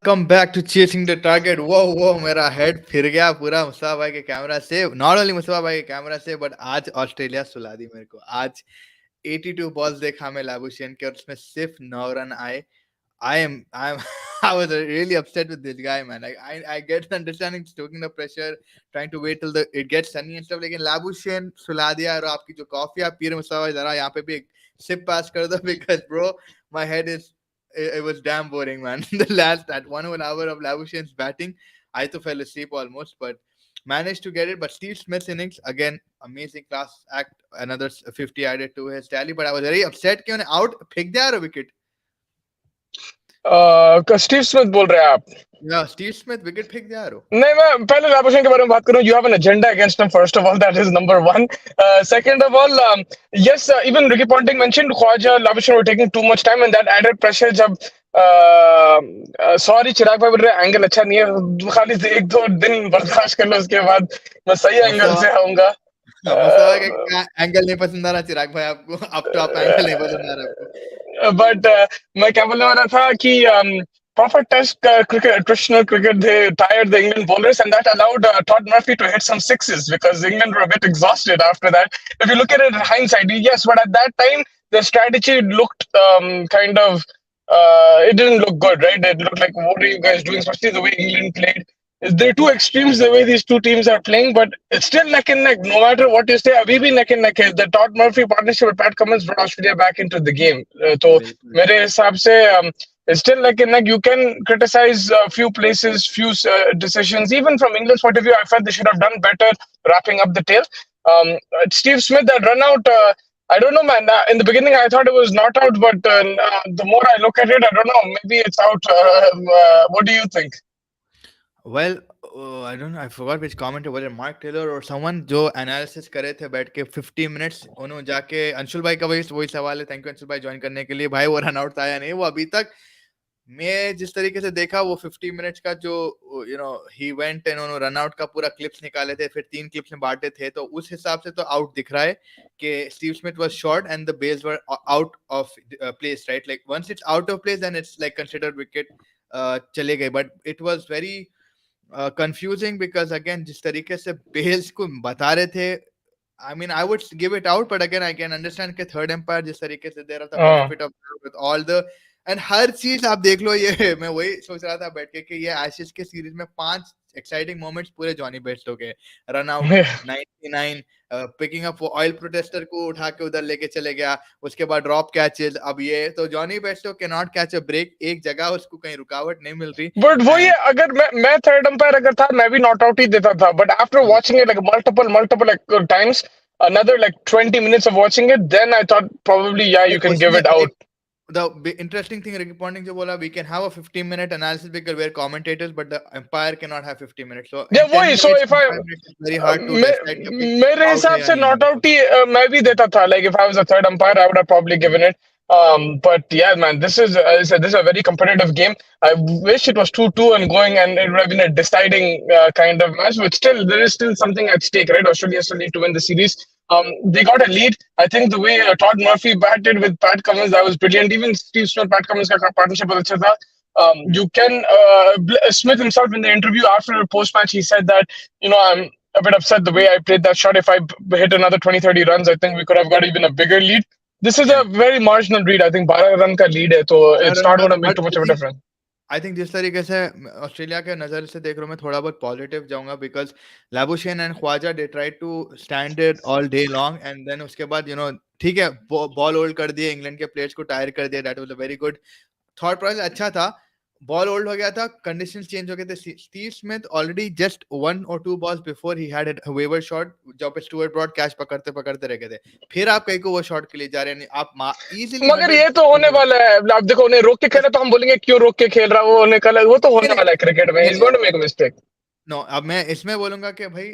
Welcome back to Chasing the Target. वो मेरा head फिर गया पूरा मुस्तफा भाई के कैमरा से. नॉट ओनली मुस्तफा भाई के कैमरा से बट आज ऑस्ट्रेलिया सुला दी मेरे को. आज 82 बॉल्स देखा मैं लाबुशेन के और उसमें सिर्फ 9 रन आए. I'm I was really upset with this guy, man. Like I get the understanding stoking the pressure, trying to wait till it gets sunny and stuff. लेकिन लाबुशेन सुला दिया. और आपकी जो कॉफी आप पी रहे मुस्तफा भाई, जरा यहाँ पे भी एक sip pass कर दो because bro, my head is it was damn boring, man. That 1 whole hour of Labuschagn's batting, I too fell asleep almost, but managed to get it. But Steve Smith's innings, again, amazing class act. Another 50 added to his tally. But I was very upset कि उन्हें out फेंक दिया a wicket. Steve Smith बोल रहे हैं आप? Yeah, Steve Smith wicket फेंक दिया रो. नहीं, मैं पहले लाबुशेन के बारे में बात करूं. You have an agenda against him. First of all, that is number one. Second of all, yes, even Ricky Ponting mentioned Khwaja, Labuschagne were taking too much time, and that added pressure. जब sorry चिराग भाई बोल रहे angle अच्छा नहीं है, खाली 1-2 दिन बर्दाश्त कर लो, उसके बाद मैं सही एंगल से आऊंगा. एंगल नहीं पसंद आ रहा चिराग भाई आपको? अब तो आप एंगल नहीं पसंद आ रहा आपको. बट मैं क्या बोलने वाला था कि proper test cricket, attritional cricket, they tired the England bowlers, and that allowed Todd Murphy to hit some sixes because England were a bit exhausted after that. If you look at it in hindsight, yes, but at that time, the strategy looked kind of, it didn't look good, right? It looked like, what are you guys doing, especially the way England played. There are two extremes the way these two teams are playing, but it's still neck and neck. No matter what you say, abhi bhi neck and neck hai. The Todd Murphy partnership with Pat Cummins brought Australia back into the game. So, mere hisab se, it's still neck and neck. You can criticize a few places, few decisions. Even from England's point of view, I felt they should have done better wrapping up the tail. Steve Smith, that run out, I don't know, man. In the beginning, I thought it was not out, but the more I look at it, I don't know. Maybe it's out. What do you think? Well, I don't know. I forgot which commenter was it, Mark Taylor or someone जो analysis करे थे बैठ के 50 minutes. उन्होंने जाके अंशुल भाई का वही सवाल है. थैंक यू अंशुल भाई ज्वाइन करने के लिए. भाई वो रन आउट आया नहीं. वो अभी तक मैं जिस तरीके से देखा वो 50 मिनट्स का जो ही वेंट एंड उन्होंने रन आउट का पूरा क्लिप्स निकाले थे, फिर 3 क्लिप्स में बांटे थे, तो उस हिसाब से तो आउट दिख रहा है कि Steve Smith was short and the bails were out of place, right? Like once it's out of place then it's like considered wicket, चले गए. But it was very confusing because again जिस तरीके से bells को बता रहे थे, I mean, I would give it out, but again, I can understand कि थर्ड एम्पायर जिस तरीके से दे रहा था benefit of with all the and हर चीज आप देख लो. ये मैं वही सोच रहा था बैठ के कि ये एशेज के सीरीज में 5 एक्साइटिंग मोमेंट्स पूरे जॉनी बेस्टो के. रन आउट 99, पिकिंग अप वो ऑयल प्रोटेस्टर को उठा के उधर लेके चले गया, उसके बाद ड्रॉप कैचेस. अब ये तो Johnny Bairstow can not catch a break, एक जगह उसको कहीं रुकावट नहीं मिल रही. बट वो ये अगर मैं थर्ड अंपायर अगर था, मैं भी नॉट आउट ही देता था. But after watching it like multiple times, another like 20 minutes of watching it, then I thought probably you can give it out. The interesting thing Ricky Ponting jo bola, we can have a 15-minute analysis because we're commentators, but the umpire cannot have 50 minutes. So yeah, why? So if I very hard to decide. मेरे हिसाब से not out ही मैं भी देता था. Like if I was a third umpire, I would have probably given it. But yeah, man, this is a very competitive game. I wish it was 2-2 and going, and it would have been a deciding kind of match. But still, there is still something at stake, right? Australia still need to win the series. They got a lead. I think the way Todd Murphy batted with Pat Cummins, that was brilliant. Even Steve Smith, Pat Cummins का partnership was अच्छा था. You can Smith himself in the interview after the post match, he said that I'm a bit upset the way I played that shot. If I hit another 20-30 runs, I think we could have got even a bigger lead. This is a very marginal lead. I think 12 run का lead है, so it's not going to make too much of a difference. I think जिस तरीके से Australia के नजर से देख रहा हूँ मैं, थोड़ा बहुत पॉजिटिव जाऊंगा because Labuschagne and Khawaja they try to stand it all day long and then उसके बाद ठीक है बॉल होल्ड कर दिए, इंग्लैंड के प्लेयर्स को टायर कर दिया. That was a very good thought process, अच्छा था. बॉल होल्ड हो गया था, कंडीशंस चेंज हो गए थे. Steve Smith already just 1 or 2 balls before ही हैड अ वेवर शॉट जब पे स्टुअर्ट ब्रॉड कैच पकड़ते रह गए थे. फिर आप कहीं को वो शॉट के लिए जा रहे हैं, आप इजीली. मगर ये तो होने वाला है. आप देखो उन्हें रोक के खेला तो हम बोलेंगे क्यों रोक के खेल रहा है, वो होने का वो तो होने वाला है क्रिकेट में. He is going to make a mistake. No, अब मैं इसमें बोलूंगा कि भाई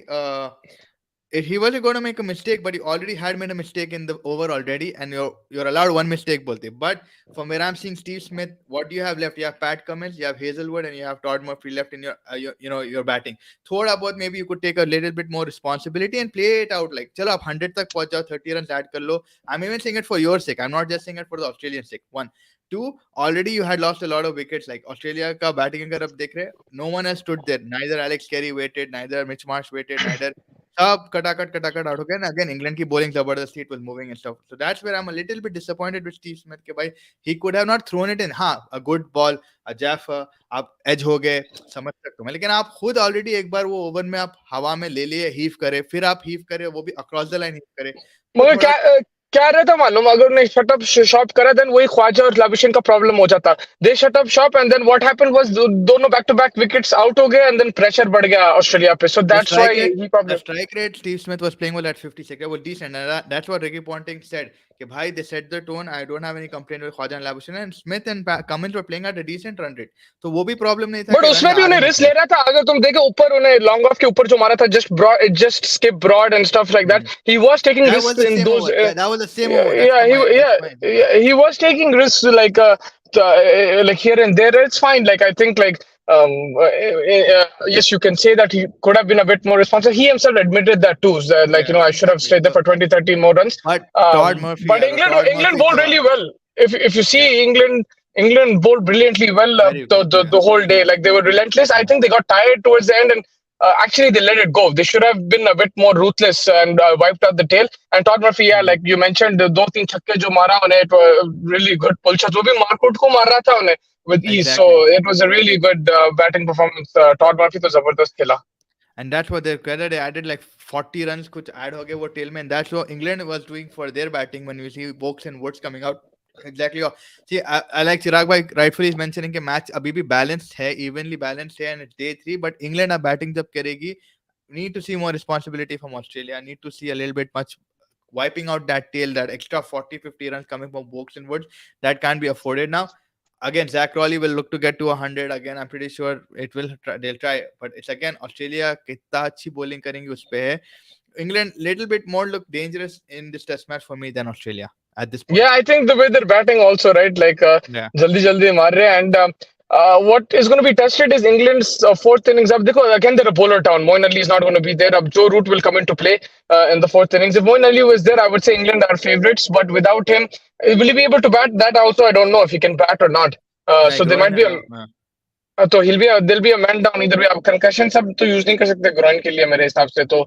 he wasn't going to make a mistake, but he already had made a mistake in the over already, and you're allowed one mistake, bolte. But from where I'm seeing Steve Smith, what do you have left? You have Pat Cummins, you have Hazelwood, and you have Todd Murphy left in your batting. Thoda bahut maybe you could take a little bit more responsibility and play it out. Like, chalo, आप 100 तक पहुंच जाओ, 30 runs add कर लो. I'm even saying it for your sake. I'm not just saying it for the Australian sake. One. Two, already you had lost a lot of wickets. Like Australia का batting अगर आप देख रहे, no one has stood there. Neither Alex Carey waited, neither Mitch Marsh waited, neither सब कटाकट out हो गया ना. Again, England की bowling जबरदस्ती, it was moving and stuff. So that's where I'm a little bit disappointed with Steve Smith के भाई, he could have not thrown it in. हाँ, a good ball, a Jaffa, आप edge हो गए, समझ सकते हो मैं, लेकिन आप खुद already एक बार वो ओवर में आप हवा में ले लिए, हीव करे, फिर आप हीव करे, वो भी across the line हीव करे, वो मगर थोड़ा क्या रहता मालूम, अगर उन्हें शटअप शॉप करा देन वही ख्वाजा और लाबिशन का प्रॉब्लम हो जाता. दे shut up shop and then what happened was दोनों back to back wickets out हो गए एंड देन प्रेशर बढ़ गया ऑस्ट्रेलिया पे. सो the that's strike why rate, he the problem. strike rate Steve Smith was playing well at 56. It was decent, and that's what Ricky Ponting said. कि भाई, they set the tone. I don't have any complaint with Khwaja and Labuschagne, and Smith and Cummins were playing at a decent run rate. तो वो भी problem नहीं था but कि runs उसमें भी आ उन्हें रहे नहीं रिस्क थे. ले रहा था. अगर तुम देखे ऊपर उन्हें लॉन्ग ऑफ के ऊपर जो मारा था, just skip Broad and stuff like that, he was taking That was risk the in same those. over. That was the same over. That's Yeah, fine. That's fine. he was taking risks like here and there. It's fine. Like I think like yes, you can say that he could have been a bit more responsive. He himself admitted that too. Like Yeah, I should have exactly. stayed there So, for 20, 30 more runs. but Todd Murphy, But यार, Todd England Murphy bowled सवाल. really well. If you see Yeah, England bowled brilliantly well very good. the Yeah, whole day. Like they were relentless. I think they got tired towards the end and actually they let it go. They should have been a bit more ruthless and wiped out the tail. And Todd Murphy, yeah, like you mentioned, the दो तीन छक्के जो मारा उन्हें, it was really good pull shots. वो भी मार्कउट को मार रहा था उन्हें with ease. So exactly. it was a really good batting performance. Todd Murphy तो जबरदस्त खेला. And that's what their credit. They added like 40 runs, कुछ add हो गए वो tail में. And that's what England was doing for their batting when you see Vokes and Woods coming out. Exactly. See, I like Chirag bhai rightfully is mentioning कि match अभी भी balanced है, evenly balanced है, and it's day 3. But England are batting जब करेगी, need to see more responsibility from Australia. Need to see a little bit much wiping out that tail, that extra 40-50 runs coming from Vokes and Woods. That can't be afforded now. Again, Zach Crawley will look to get to 100 again. I'm pretty sure it will. They'll try, but it's again Australia कितना अच्छी bowling करेंगे उस पे है. England little bit more look dangerous in this test match for me than Australia at this point. Yeah, I think the way they're batting also, right? Like, Yeah, jaldi maar rahe. And what is going to be tested is England's fourth innings. Because again, they're a bowler town. Moeen Ali is not going to be there. Joe Root will come into play in the fourth innings. If Moeen Ali was there, I would say England are favourites. But without him, will he be able to bat? That also, I don't know if he can bat or not. नहीं So there groin might है be ना. तो there'll be a man down. इधर भी अब concussion सब तो use नहीं कर सकते ग्राउंड के लिए मेरे हिसाब से. तो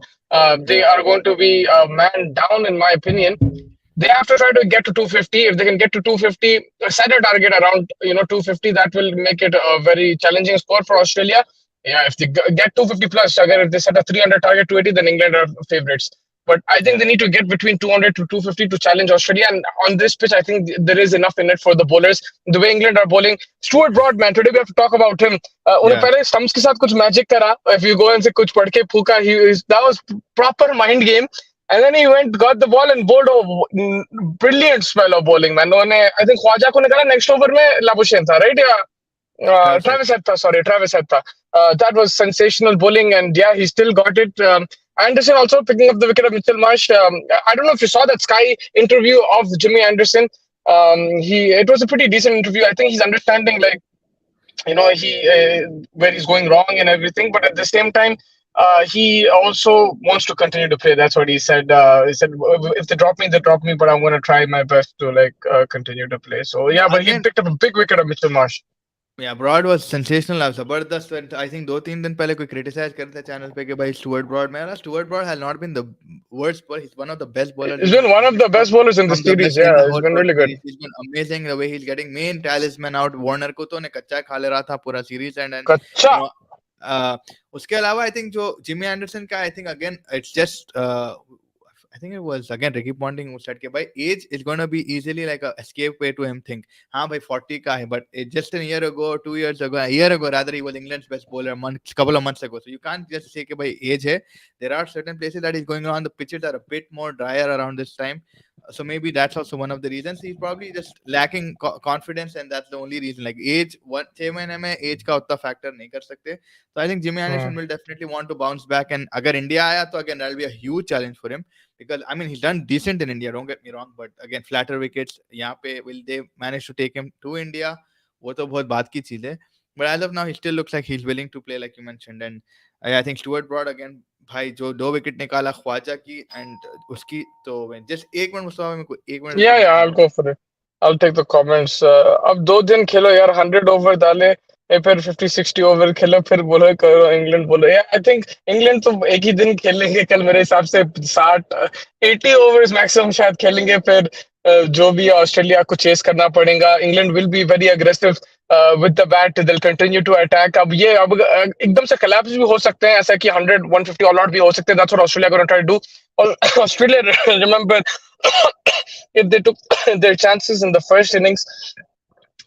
they are going to be a man down in my opinion. They have to try to get to 250. If they can get to 250, set a target around 250. That will make it a very challenging score for Australia. Yeah, if they get 250 plus, if they set a 300 target 280, then England are favorites. But I think Yeah, they need to get between 200 to 250 to challenge Australia. And on this pitch, I think there is enough in it for the bowlers. The way England are bowling, Stuart Broad, man, today we have to talk about him. उन्हें yeah, पहले stumps के साथ कुछ magic करा. If you go and say कुछ पढ़ के फूका, that was proper mind game. And then he went, got the ball and bowled a brilliant spell of bowling, man. I think Khwaja को निकाला next over में Labuschagne था, right? Yeah. Travis Head. Travis Head. That was sensational bowling, and yeah, he still got it. Anderson also picking up the wicket of Mitchell Marsh. I don't know if you saw that Sky interview of Jimmy Anderson. It was a pretty decent interview. I think he's understanding, like, where he's going wrong and everything, but at the same time, he also wants to continue to play. That's what he said. He said, if they drop me, but I'm going to try my best to continue to play. So yeah, but he Again, picked up a big wicket of Mitchell Marsh. yeah, Broad was sensational. जबरदस्त. I think 2-3 दिन पहले कोई criticize करता channel पे कि भाई Stuart Broad, man, Stuart Broad has not been the worst bowler. He's one of the best bowlers. He's been one of the best bowlers in the From the series. best in the Yeah, he's whole been really good. series. He's been amazing the way he's getting main talisman out. Warner को तो ने कच्चा खा ले रहा था पूरा series and Kacha. you know, उसके अलावा I think जो Jimmy Anderson का I think again it's just I think it was again Ricky Ponting who said, "By age is going to be easily like a escape way to him think, हाँ by 40 ka hai, but just a year ago, 2 years ago, a year ago rather, he was England's best bowler couple of months ago. So you can't just say कि by age hai. There are certain places that is going on. The pitches are a bit more drier around this time. So maybe that's also one of the reasons. He's probably just lacking confidence, and that's the only reason. Like age, one 6 महीने में age का उतना factor नहीं कर सकते. So I think Jimmy Anderson will definitely want to bounce back. And अगर India आया तो again that'll be a huge challenge for him, because I mean he's done decent in India. Don't get me wrong, but again flatter wickets. यहाँ पे will they manage to take him to India? वो तो बहुत बात की चीज है. But as of now, he still looks like he's willing to play, like you mentioned. And I think Stuart Broad again, भाई जो 2 विकेट निकाला ख्वाजा की एंड उसकी, तो जस्ट 1 मिनट मुस्तफा मेरे को 1 मिनट Yeah, उसकी yeah, देखनी I'll go for it. I'll take the comments. अब 2 दिन खेलो यार, 100 ओवर डाले, फिर 50-60 ओवर खेलो, फिर बोलो करो इंग्लैंड बोलो। Yeah, I think इंग्लैंड तो एक ही दिन खेलेंगे कल, मेरे हिसाब से 60-80 ओवर्स मैक्सिमम शायद खेलेंगे। फिर जो भी ऑस्ट्रेलिया को चेस करना पड़ेगा। England will be very aggressive with the bat, दिल कंटिन्यू टू अटैक। अब ये अब एकदम से collapse भी हो सकते हैं, ऐसा कि 100-150 ऑल आउट भी हो सकते हैं। That's what Australia going to try to do. Australia, remember, if they took their chances in the first innings,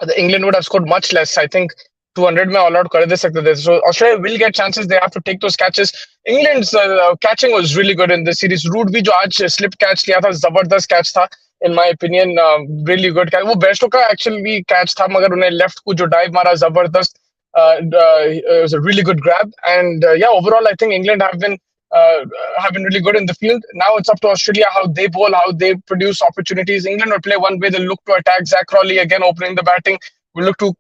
the England would have scored much less. I think 200 में all out कर दे सकते थे. So Australia will get chances. They have to take those catches. England's catching was really good in this series. Root भी जो आज slip catch लिया था, जबरदस्त catch था. In my opinion, really good catch. वो बेस्टो का actually catch था, मगर उन्हें left को जो dive मारा, जबरदस्त. It was a really good grab. And yeah, overall, I think England have been really good in the field. Now it's up to Australia how they bowl, how they produce opportunities. England will play one way. They'll look to attack. Zach Crawley again opening the batting. Will look to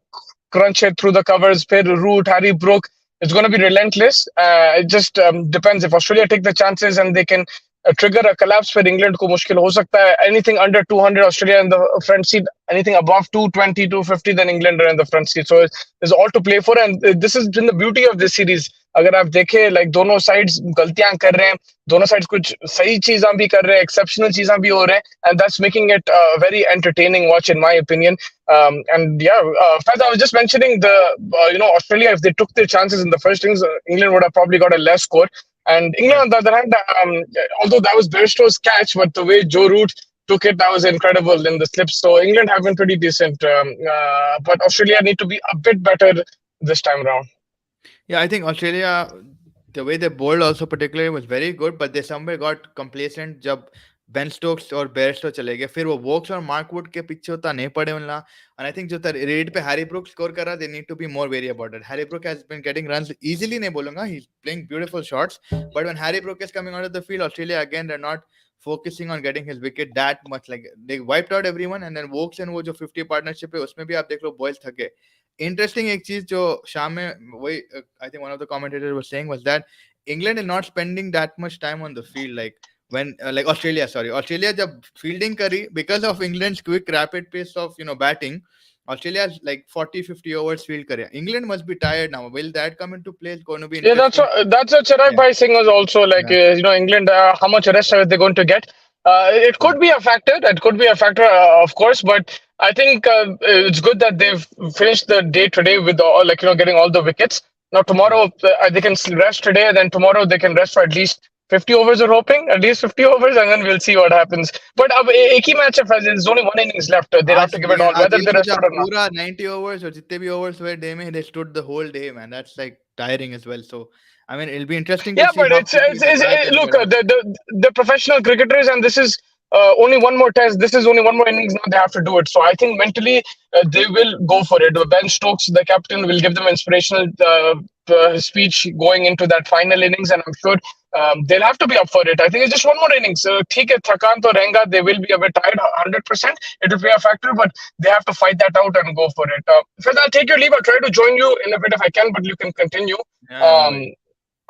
crunch it through the covers. Phir Root, Harry Brook. It's going to be relentless. It just depends. If Australia take the chances and they can trigger a collapse for England, ko mushkil ho sakta hai. Anything under 200, Australia in the front seat. Anything above 220, 250, then England are in the front seat. So there's all to play for. And this has been the beauty of this series. अगर आप देखें, like दोनों sides गलतियां कर रहे हैं, दोनों sides कुछ सही चीजें भी कर रहे हैं, एक्सेप्शनल चीजें भी हो रहे हैं, and that's making it very entertaining watch in my opinion. And yeah, Faiz, I was just mentioning the Australia, if they took their chances in the first innings, England would have probably got a less score. And England, on the other hand, although that was Bairstow's catch, but the way Joe Root took it, that was incredible in the slips. So England have been pretty decent, but Australia need to be a bit better this time around. Yeah, I think Australia, the way they bowled also particularly was very good, but they somewhere got complacent जब Ben Stokes और Bairstow चले गए, फिर वो Woakes और Mark Wood के पीछे होता नहीं पड़े उनला. एंड आई थिंक जो रेड पे हैरी ब्रुक स्कोर कर रहा, they need to be more very about it. Harry Brook has been getting runs easily, नहीं बोलूंगा, he is playing beautiful shots, but when Harry Brook is coming out of the field, Australia again they are not focusing on getting his wicket that much. Like they wiped out everyone, and then Vokes and वो जो 50 partnership है उसमें भी आप देख लो boys थके. Interesting एक चीज जो शाम में वही I think one of the commentators was saying was that England is not spending that much time on the field, like when like Australia जब fielding करी, because of England's quick rapid pace of batting, Australia's like 40-50 overs field करे. England must be tired now. Will that come into play? It's going to be interesting. Yeah, that's what Chirag Bhai Singh was also like. England, how much rest are they going to get? It could be a factor. It could be a factor, of course. But I think it's good that they've finished the day today with all, getting all the wickets. Now tomorrow they can rest today, and then tomorrow they can rest for at least 50 overs. We're hoping at least 50 overs, and then we'll see what happens. But ab ek hi match hai, there's only one innings left. They have to give it all, whether they rest or not. पूरा 90 overs और जितने भी overs हुए day में, they stood the whole day, man. That's like tiring as well. So I mean, it'll be interesting to see. Yeah, but look, the professional cricketers, and this is only one more test. This is only one more innings now. They have to do it. So I think mentally they will go for it. Ben Stokes, the captain, will give them inspirational speech going into that final innings, and I'm sure they'll have to be up for it. I think it's just one more innings. ठीक है, थकान तो रहेगा. They will be a bit tired, 100%. It will be a factor, but they have to fight that out and go for it. Faiz, I'll take your leave. I'll try to join you in a bit if I can, but you can continue.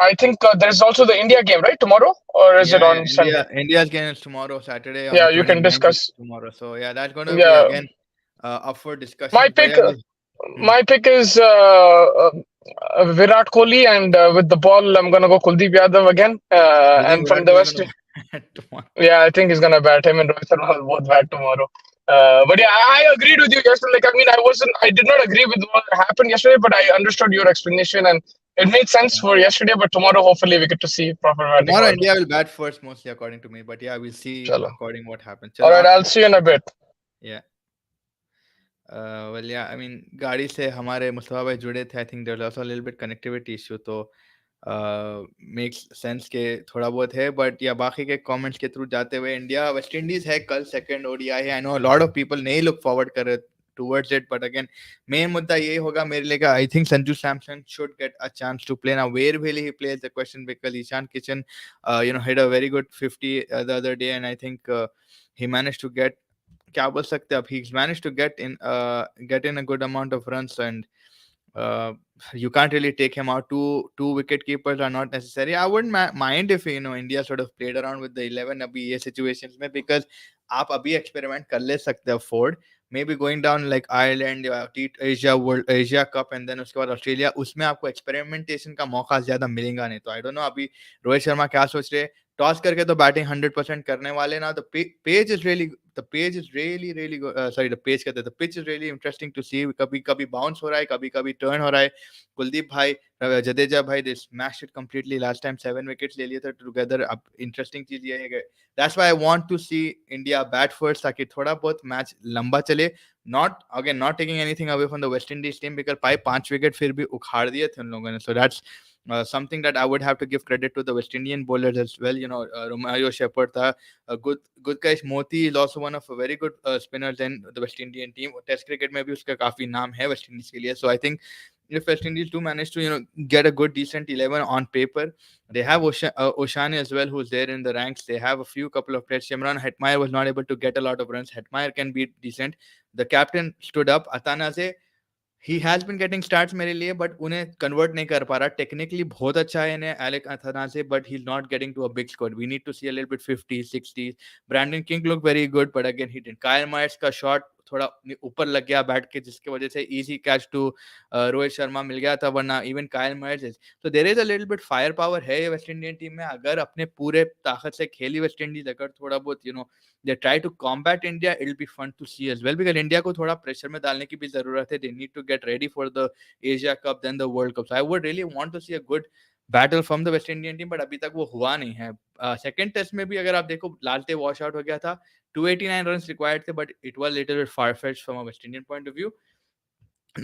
I think there's also the India game, right? Tomorrow? Or is it on Sunday? India's game is tomorrow, Saturday. Yeah, you can discuss. Tomorrow. So, yeah, that's going to be again up for discussion. My pick is Virat Kohli, and with the ball, I'm going to go Kuldeep Yadav again. And from the West... Yeah, I think he's going to bat. Him and Rohit Sharma will both bat tomorrow. But yeah, I agreed with you yesterday. I did not agree with what happened yesterday, but I understood your explanation, and it made sense for yesterday, but tomorrow hopefully we get to see proper batting Tomorrow order. India will bat first mostly according to me, but yeah, we'll see Chalo. according what happens. All Chalo, right, I'll see you in a bit. yeah. Well, yeah, I mean, गाड़ी से हमारे मुस्तफा भाई जुड़े थे. I think there was also a little bit connectivity issue, तो makes sense के थोड़ा बहुत है. बट या बाकी के कमेंट्स के थ्रू जाते हुए, इंडिया वेस्ट इंडीज है कल, सेकंड ओडीआई है. I know lot of people नहीं लुक फॉरवर्ड कर रहे towards it, but again main मुद्दा ये होगा मेरे लिए. I think Sanju Samson should get a chance to play. Now where will he play is the question, because Ishan Kishan hit a very good 50 the other day, and I think he managed to get, क्या बोल सकते हैं अब, he's managed to get in a good amount of runs, and uh, you can't really take him out. Two wicket keepers are not necessary. I wouldn't mind if India sort of played around with the 11 अभी ये situations में, because आप अभी experiment कर ले सकते हो Ford, maybe going down like Ireland या Asia World Asia Cup, and then उसके बाद ऑस्ट्रेलिया, उसमें आपको एक्सपेरिमेंटेशन का मौका ज्यादा मिलेगा नहीं. तो आई डोंट नो अभी रोहित शर्मा क्या सोच रहे. टॉस करके तो बैटिंग 100% करने वाले ना. द पेज कहते हैं, the pitch is really interesting to see. कभी कभी बाउंस हो रहा है, कभी कभी टर्न हो रहा है. कुलदीप भाई, जडेजा भाई, they smashed it completely last time. 7 wickets ले लिए थे टुगेदर. अब इंटरेस्टिंग चीज ये है कि that's why I want to see India bat first, ताकि थोड़ा बहुत मैच लंबा चले. Not taking anything away from the West Indies team, because 5 wicket फिर भी उखाड़ दिए थे उन लोगों ने. So that's something that I would have to give credit to the West Indian bowlers as well. Romario Shepherd tha, good guys. Moti is also one of a very good spinners in the West Indian team. Test cricket में भी उसका काफी नाम है West Indies के लिए. So I think if West Indies do manage to get a good decent 11 on paper, they have Oshane as well, who's there in the ranks. They have a couple of players. Shimran Hetmeyer was not able to get a lot of runs. Hetmeyer can be decent. The captain stood up. Atanaze, he has been getting starts मेरे लिए, but उन्हें convert नहीं कर पा रहा. Technically बहुत अच्छा है इन्हें एलेक अथाना से, but he is not getting to a big score. We need to see a little bit 50 60. Brandon King look very good, but again he didn't. Kyle Mayers का शॉट थोड़ा ऊपर लग गया बैट के, जिसकी वजह से easy catch to Rohit Sharma मिल गया था, वरना इवन कायल मायर्स इज. तो there is a little bit fire power है ये वेस्ट इंडियन टीम में. अगर अपने पूरे ताकत से खेली वेस्ट इंडीज, अगर थोड़ा बहुत they try to combat India, it'll be fun to see as well, because India को थोड़ा प्रेशर में डालने की भी जरूरत है. They need to get ready for the Asia Cup, then the World Cup. So I would really want to see a good battle from the West Indian team, but अभी तक वो हुआ नहीं है. सेकंड टेस्ट में भी अगर आप देखो, लालते वॉश आउट हो गया था. 289 runs required थे, but it was little bit far fetched from a West Indian point of view.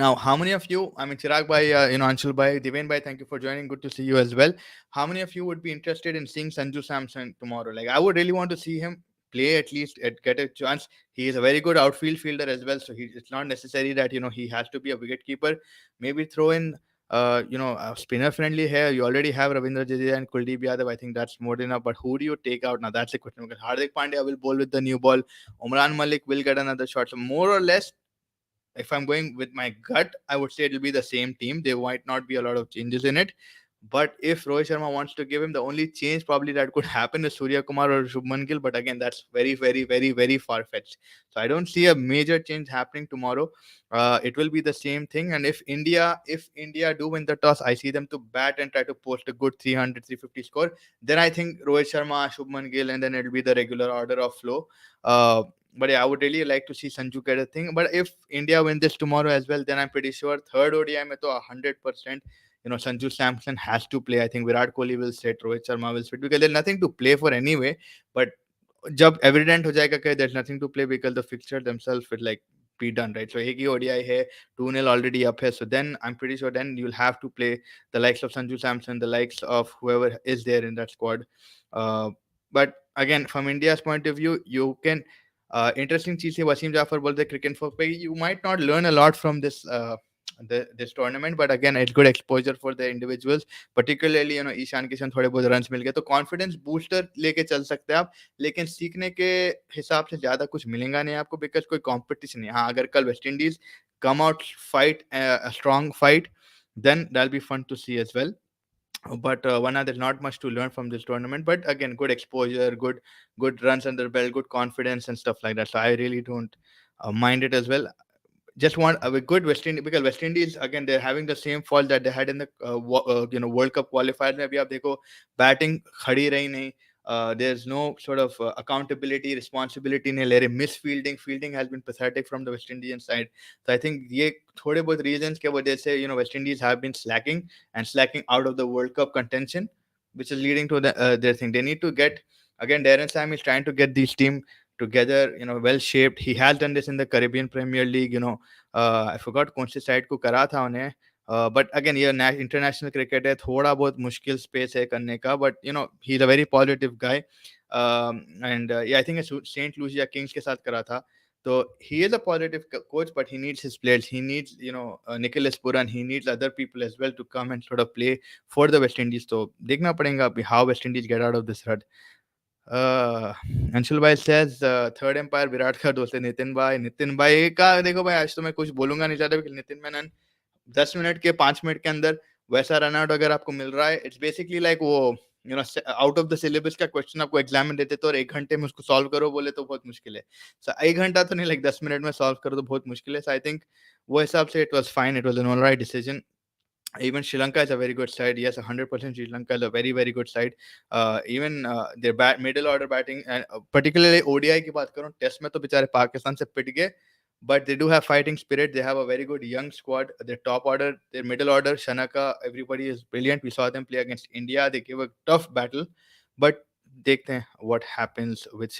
Now, how many of you, I mean, Chirag bhai, Anshul bhai, Deven bhai, thank you for joining. Good to see you as well. How many of you would be interested in seeing Sanju Samson tomorrow? Like, I would really want to see him play at least, get a chance. He is a very good outfield fielder as well, so it's not necessary that he has to be a wicket keeper. Maybe throw in spinner friendly here. You already have Ravindra Jadeja and Kuldeep Yadav. I think that's more than enough. But who do you take out now? That's the question. Because Hardik Pandya will bowl with the new ball. Umran Malik will get another shot. So more or less, if I'm going with my gut, I would say it'll be the same team. There might not be a lot of changes in it. But if Rohit Sharma wants to give him, the only change probably that could happen is Surya Kumar or Shubman Gill. But again, that's very, very, very, very far fetched. So I don't see a major change happening tomorrow. It will be the same thing. And if India do win the toss, I see them to bat and try to post a good 300, 350 score. Then I think Rohit Sharma, Shubman Gill, and then it'll be the regular order of flow. But yeah, I would really like to see Sanju get a thing. But if India win this tomorrow as well, then I'm pretty sure third ODI mein to 100%, Sanju Samson has to play. I think Virat Kohli will sit, Rohit Sharma will sit, because there's nothing to play for anyway. But जब evident हो जाएगा कि there's nothing to play, because the fixture themselves will like be done, right? So एक ही ODI है, 2-0 already up है. So then I'm pretty sure then you'll have to play the likes of Sanju Samson, the likes of whoever is there in that squad. But again, from India's point of view, you can interesting चीज है. वसीम जाफर बोलते cricket for पे, you might not learn a lot from this tournament, but again it's good exposure for the individuals, particularly Ishan Kishan थोड़े बहुत runs मिल गए तो confidence booster लेके चल सकते हैं आप. लेकिन सीखने के हिसाब से ज्यादा कुछ मिलेगा नहीं आपको, बिकॉज कोई कंपटीशन नहीं. हाँ, अगर कल West Indies come out fight strong fight, then that'll be fun to see as well. But there's not much to learn from this tournament, but again, good exposure, good runs under the belt, good confidence and stuff like that. So I really don't mind it as well. Just want a good West Indies, because West Indies again, they're having the same fault that they had in the World Cup qualifier में. अभी आप देखो batting खड़ी रही नहीं. There's no sort of accountability, responsibility नहीं ले रहे. Fielding has been pathetic from the West Indian side. So I think ये थोड़े बहुत reasons के वजह से West Indies have been slacking out of the World Cup contention, which is leading to their thing. They need to get, again, Darren Sam is trying to get these team together, well shaped. He has done this in the Caribbean Premier League. I forgot कौन सी side को करा था उन्हें. But again, ये international cricket है, थोड़ा बहुत मुश्किल space है करने का. But he's a very positive guy. And yeah, I think Saint Lucia Kings के साथ करा था. So he is a positive coach, but he needs his players. He needs, Nicholas Puran. He needs other people as well to come and sort of play for the West Indies. So देखना पड़ेगा अभी how West Indies get out of this rut. Anshul भाई says third umpire Virat का दोस्त है नितिन भाई का. देखो भाई, आज तो मैं कुछ बोलूंगा नहीं चाहता, नितिन मेनन 10 मिनट के 5 मिनट के अंदर वैसा रन आउट अगर आपको मिल रहा है, इट्स बेसिकली लाइक वो आउट ऑफ द सिलेबस का क्वेश्चन आपको एग्जाम में देते तो और 1 घंटे में उसको सॉल्व करो बोले तो बहुत मुश्किल है. सो 1 घंटा तो नहीं, लाइक 10 मिनट में सॉल्व करो तो बहुत मुश्किल है. सो आई थिंक वो हिसाब से it was fine, it was an alright decision. Even Sri Lanka is a very good side. Yes, 100% Sri Lanka is a very, very good side. Even their middle order batting, and particularly ODI की बात करूँ, test में तो बेचारे पाकिस्तान से पिट गए, but they do have fighting spirit. They have a very good young squad. Their top order, their middle order, Shanaka, everybody is brilliant. We saw them play against India. They gave a tough battle, but देखते हैं what happens with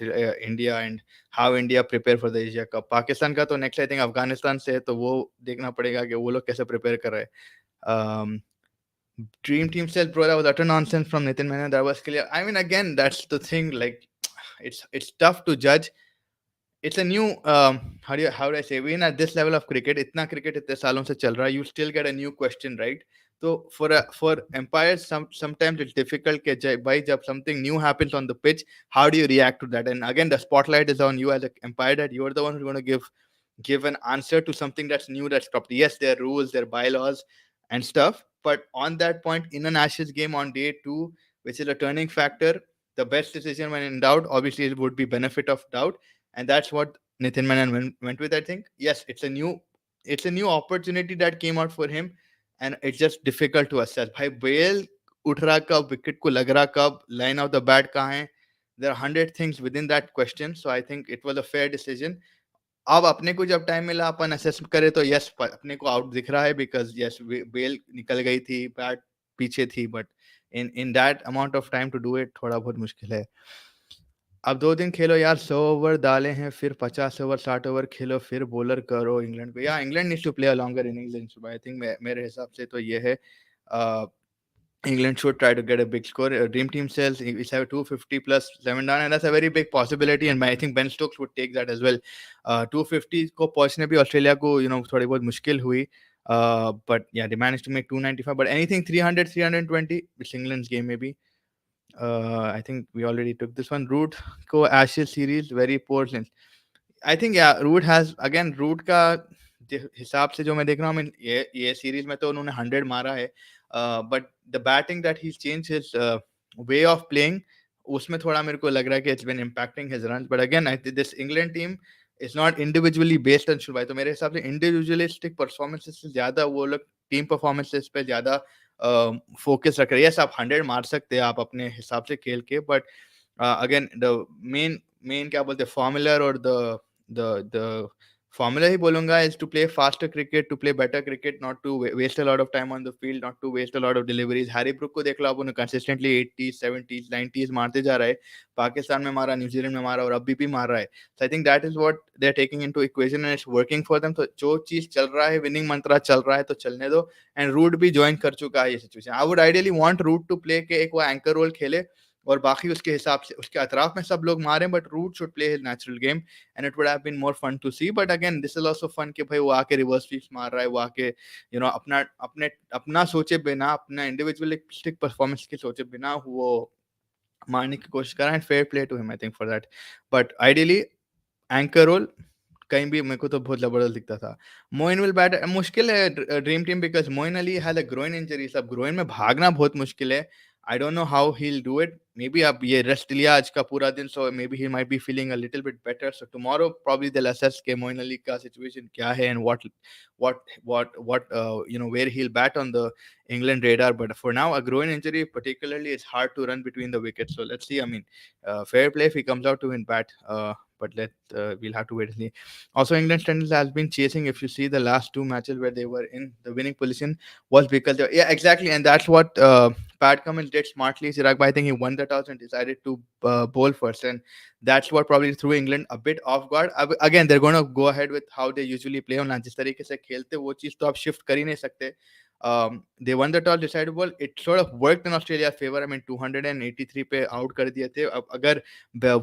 India and how India prepare for the Asia Cup. Pakistan का तो next I think Afghanistan से है, तो वो देखना पड़ेगा कि वो लोग कैसे prepare कर रहे हैं. Dream team says, bro, that was utter nonsense from Nitin Menon. That was clear. I mean, again, that's the thing. Like, it's tough to judge. It's a new how do I say, we at this level of cricket, itna cricket itne saalon se chal raha hai, you still get a new question, right? So for umpires, sometimes it's difficult ke bhai jab something new happens on the pitch, how do you react to that? And again, the spotlight is on you as an umpire, that you're the one who's going to give an answer to something that's new, that's stopped. Yes, there are rules, there are bylaws and stuff, but on that point, in an Ashes game on day 2, which is a turning factor, the best decision when in doubt, obviously, it would be benefit of doubt, and that's what Nitin Menon went with. I think yes, it's a new opportunity that came out for him, and it's just difficult to assess. Bhai Bale उठ रहा कब, wicket को लग रहा कब, line of the bat कहाँ है? There are 100 things within that question, so I think it was a fair decision. अब अपने को जब टाइम मिला अपन असेस करे तो यस, अपने को आउट दिख रहा है बिकॉज यस बेल निकल गई थी, बैट पीछे थी, but in that amount of time to do it थोड़ा बहुत मुश्किल है. अब 2 दिन खेलो यार, 100 ओवर डाले हैं, फिर 50 ओवर 60 ओवर खेलो, फिर बॉलर करो इंग्लैंड को. या England needs to play a longer innings. I think मेरे हिसाब से तो ये है. England should try to get a big score. Dream team says it's have 250 plus 7 down, and that's a very big possibility. And I think Ben Stokes would take that as well. 250 को पहुंचने भी Australia को थोड़ी बहुत मुश्किल हुई. But yeah, they managed to make 295. But anything 300, 320, it's England's game maybe. I think we already took this one. Root को Ashes series very poor since. I think yeah, Root has again Root का हिसाब से जो मैं देख रहा हूँ, ये सीरीज में तो उन्होंने 100 मारा है, but the batting that he change his way of playing, उसमें थोड़ा मेरे को लग रहा है कि it's been impacting his runs. But again I think this England team is not individually based on शुभाई, तो मेरे हिसाब से इंडिविजुअलिस्टिक परफॉर्मेंसेस से ज्यादा वो लोग टीम परफॉर्मेंसेस पे ज्यादा फोकस रख रहे हैं. यस, आप 100 मार सकते हैं आप अपने हिसाब से खेल के, बट अगेन द मेन क्या बोलते हैं फॉर्मूला, और द formula ही बोलूंगा is to play faster cricket, to play better cricket, not to waste a lot of time on the field, not to waste a lot of deliveries. Harry Brook को देख लो आप, उन्हें consistently 80s 70s 90s मारते जा रहा है. पाकिस्तान में मारा, न्यूजीलैंड में मारा, और अभी भी मार रहा है. So I think that is what they're taking into equation and it's working for them. तो जो चीज चल रहा है, विनिंग मंत्रा चल रहा है, तो चलने दो. एंड रूट भी ज्वाइन कर चुका है ये situation. I would ideally want Root to play के एक वो एंकर रोल खेले और बाकी उसके हिसाब से उसके अतराफ में सब लोग मारें, but Root should play his natural game and it would have been more fun to see. But again this is also fun कि भाई वो आके रिवर्स स्वीप्स मार रहा है, वो आके अपना सोचे बिना, अपना इंडिविजुअलिस्टिक परफॉर्मेंस की सोचे बिना वो मारने की कोशिश कर रहा है. Fair play to him I think for that. But ideally anchor role कहीं भी मेरे को तो बहुत जबरदस्त दिखता था. मोइन विल बैट, मुश्किल है dream team because Moin Ali has a groin injury. सब ग्रोइन में भागना बहुत मुश्किल है. I don't know how he'll do it. Maybe अब ये rest लिया आज का पूरा दिन, so maybe he might be feeling a little bit better. So tomorrow probably they'll assess के मोइन अली का situation क्या है and what where he'll bat on the England radar. But for now, a groin injury particularly, it's hard to run between the wickets. So let's see. I mean, fair play if he comes out to win bat. But we'll have to wait and see. Also, England standards has been chasing. If you see the last two matches where they were in the winning position, was because yeah, exactly, and that's what Pat Cummins did smartly. Chirag, I think he won the toss and decided to bowl first, and that's what probably threw England a bit off guard. Again, they're going to go ahead with how they usually play on. जिस तरीके से खेलते वो चीज तो आप shift कर ही नहीं सकते. They won the toss, decided ball. It sort of worked in Australia's favor. I mean, 283 पे out कर दिए थे. अब अगर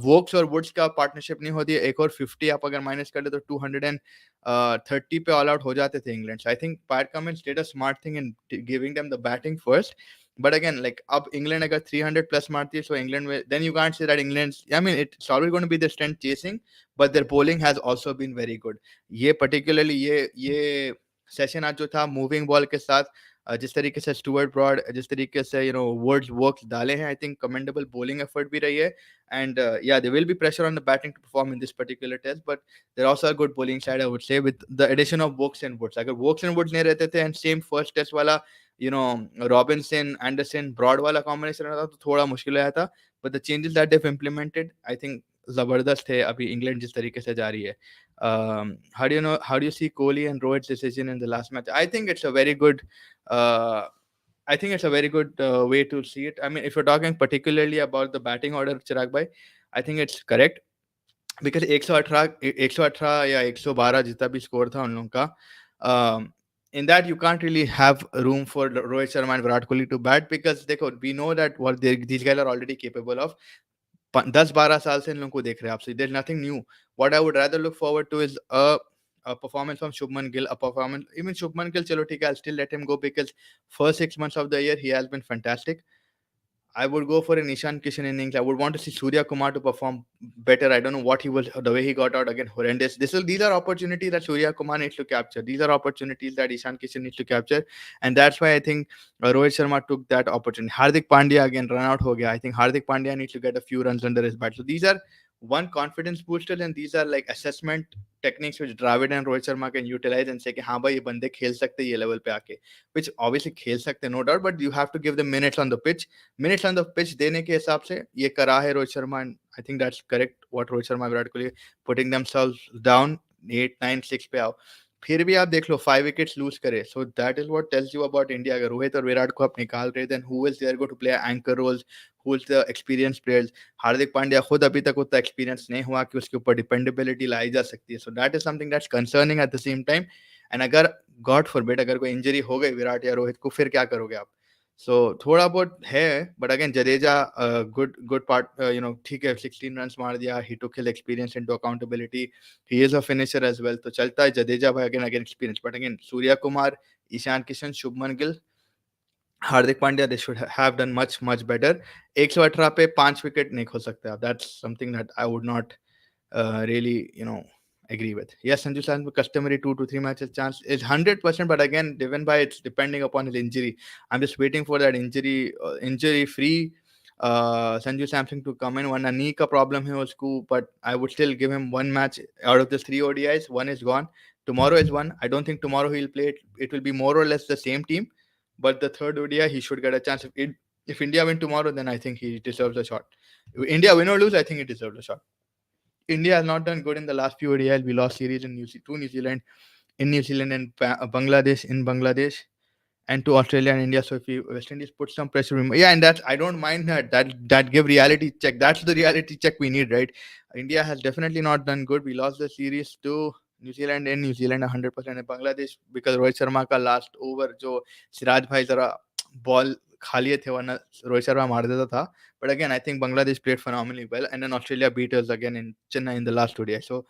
वोक्स और वुड्स का पार्टनरशिप नहीं होती, एक और 50 आप अगर माइनस कर ले तो 230 पे ऑल आउट हो जाते थे England. So I think Pat Cummins did a smart thing in giving them the batting first. But again, like up England agar 300 plus marti है, so England will, then you can't say that England's, I mean, it's always going to be the strength chasing, but their bowling has also been very good. ये particularly ये session आज जो था moving ball के साथ, जिस तरीके से स्टुअर्ट ब्रॉड, जिस तरीके से वर्ड्स वर्क्स डाले हैं, I think commendable bowling effort भी रही है. And yeah, there will be pressure on the batting to perform in this particular test, but they're also a good bowling side, I would say, with the addition of Wokes and Woods. अगर Wokes and Woods नहीं रहते थे and same first test वाला Robinson Anderson broad वाला combination रहता तो थोड़ा मुश्किल आया था. but the changes that they've implemented, I think जबरदस्त है अभी इंग्लैंड जिस तरीके से जा रही है. How do you see Kohli and Rohit's decision in the last match? I think it's a very good way to see it. I mean, if you're talking particularly about the batting order, Chirag bhai, I think it's correct because 118 या 112 जितना भी score था उन लोगों का, in that you can't really have room for Rohit Sharma and Virat Kohli to bat because we know that these guys are already capable of. 10-12 साल से इन लोगों को देख रहे हैं आपसे. There's nothing new. What I would rather look forward to is a performance from Shubman Gill, a performance, even Shubman Gill, chalo theek hai, I'll still let him go because first 6 months of the year he has been fantastic. I would go for an Ishan Kishan innings. I would want to see Surya Kumar to perform better. I don't know what he was, the way he got out again, horrendous. These are opportunities that Surya Kumar needs to capture. These are opportunities that Ishan Kishan needs to capture. And that's why I think Rohit Sharma took that opportunity. Hardik Pandya again run out ho gaya. I think Hardik Pandya needs to get a few runs under his bat. So these are one confidence boosters and these are like assessment techniques which Dravid and Rohit Sharma can utilize and say कि हाँ भाई ये बंदे खेल सकते ये level पे आके, which obviously खेल सकते no doubt, but you have to give them minutes on the pitch देने के हिसाब से ये करा है Rohit Sharma. And I think that's correct what Rohit Sharma Virat Kohli putting themselves down 8-9-6 पे आओ, फिर भी आप देख लो 5 विकेट्स लूज करे. So that is what tells you about India. अगर रोहित और विराट को आप निकाल रहे then who is there go to play anchor roles, who is the experience players. Hardik Pandya खुद अभी तक उतना एक्सपीरियंस नहीं हुआ कि उसके ऊपर डिपेंडेबिलिटी लाई जा सकती है. So that is something that's concerning at the same time. And अगर गॉड फॉरबिड अगर कोई इंजरी हो गई विराट या रोहित को, फिर क्या करोगे आप. सो थोड़ा बहुत है, but again Jadeja good part, ठीक है 16 रन मार दिया. He took his experience into accountability. He is a finisher as well, तो चलता है जडेजा भाई again experience. But again Surya Kumar, Ishan Kishan, Shubman Gill, Hardik Pandya, they should have done much better. 118 पे 5 विकेट नहीं खो सकते आप. That's something that I would not really agree with. Yes, Sanju San's customary 2 to 3 matches chance is 100%, but again driven by it's depending upon his injury. I'm just waiting for that injury free Sanju Samson to come in. One knee ka problem hai usko, but I would still give him one match out of the 3 ODIs. One is gone. Tomorrow is one. I don't think tomorrow he'll play it. It will be more or less the same team, but the third ODI he should get a chance. If India win tomorrow, then I think he deserves a shot. If India win or lose, I think he deserves a shot. India has not done good in the last few ODIs. We lost series in New Zealand, in New Zealand, and Bangladesh in Bangladesh, and to Australia and India. So if West Indies put some pressure, and that's, I don't mind that give reality check. That's the reality check we need, right? India has definitely not done good. We lost the series to New Zealand in New Zealand 100%, and Bangladesh because Rohit Sharma ka last over जो सिराज भाई जरा ball खा लिए थे, वरना रोहित शर्मा मार देता था. But again, I think Bangladesh played phenomenally well, and then Australia beat us again in Chennai in the last ODI. So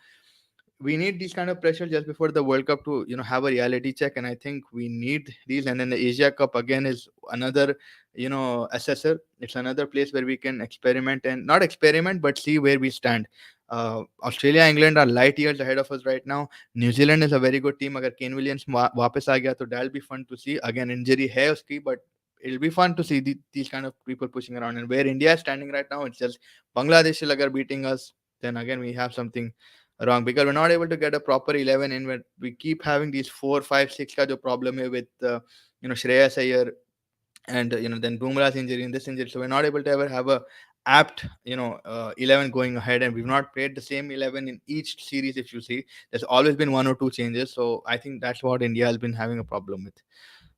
we need these kind of pressure just before the World Cup to have a reality check, and I think we need these. And then the Asia Cup again is another assessor. It's another place where we can experiment, and not experiment but see where we stand. Australia, England are light years ahead of us right now. New Zealand is a very good team. अगर Kane Williams वापस आ गया तो that'll be fun to see. Again, injury है उसकी, but it'll be fun to see these kind of people pushing around. And where India is standing right now, it's just Bangladesh is agar beating us, then again we have something wrong, because we're not able to get a proper 11 in. When we keep having these 4 5 6 ka jo problem hai with Shreyas Iyer, and then Bumrah's injury and this injury, so we're not able to ever have a apt 11 going ahead, and we've not played the same 11 in each series. If you see, there's always been one or two changes, so I think that's what India has been having a problem with.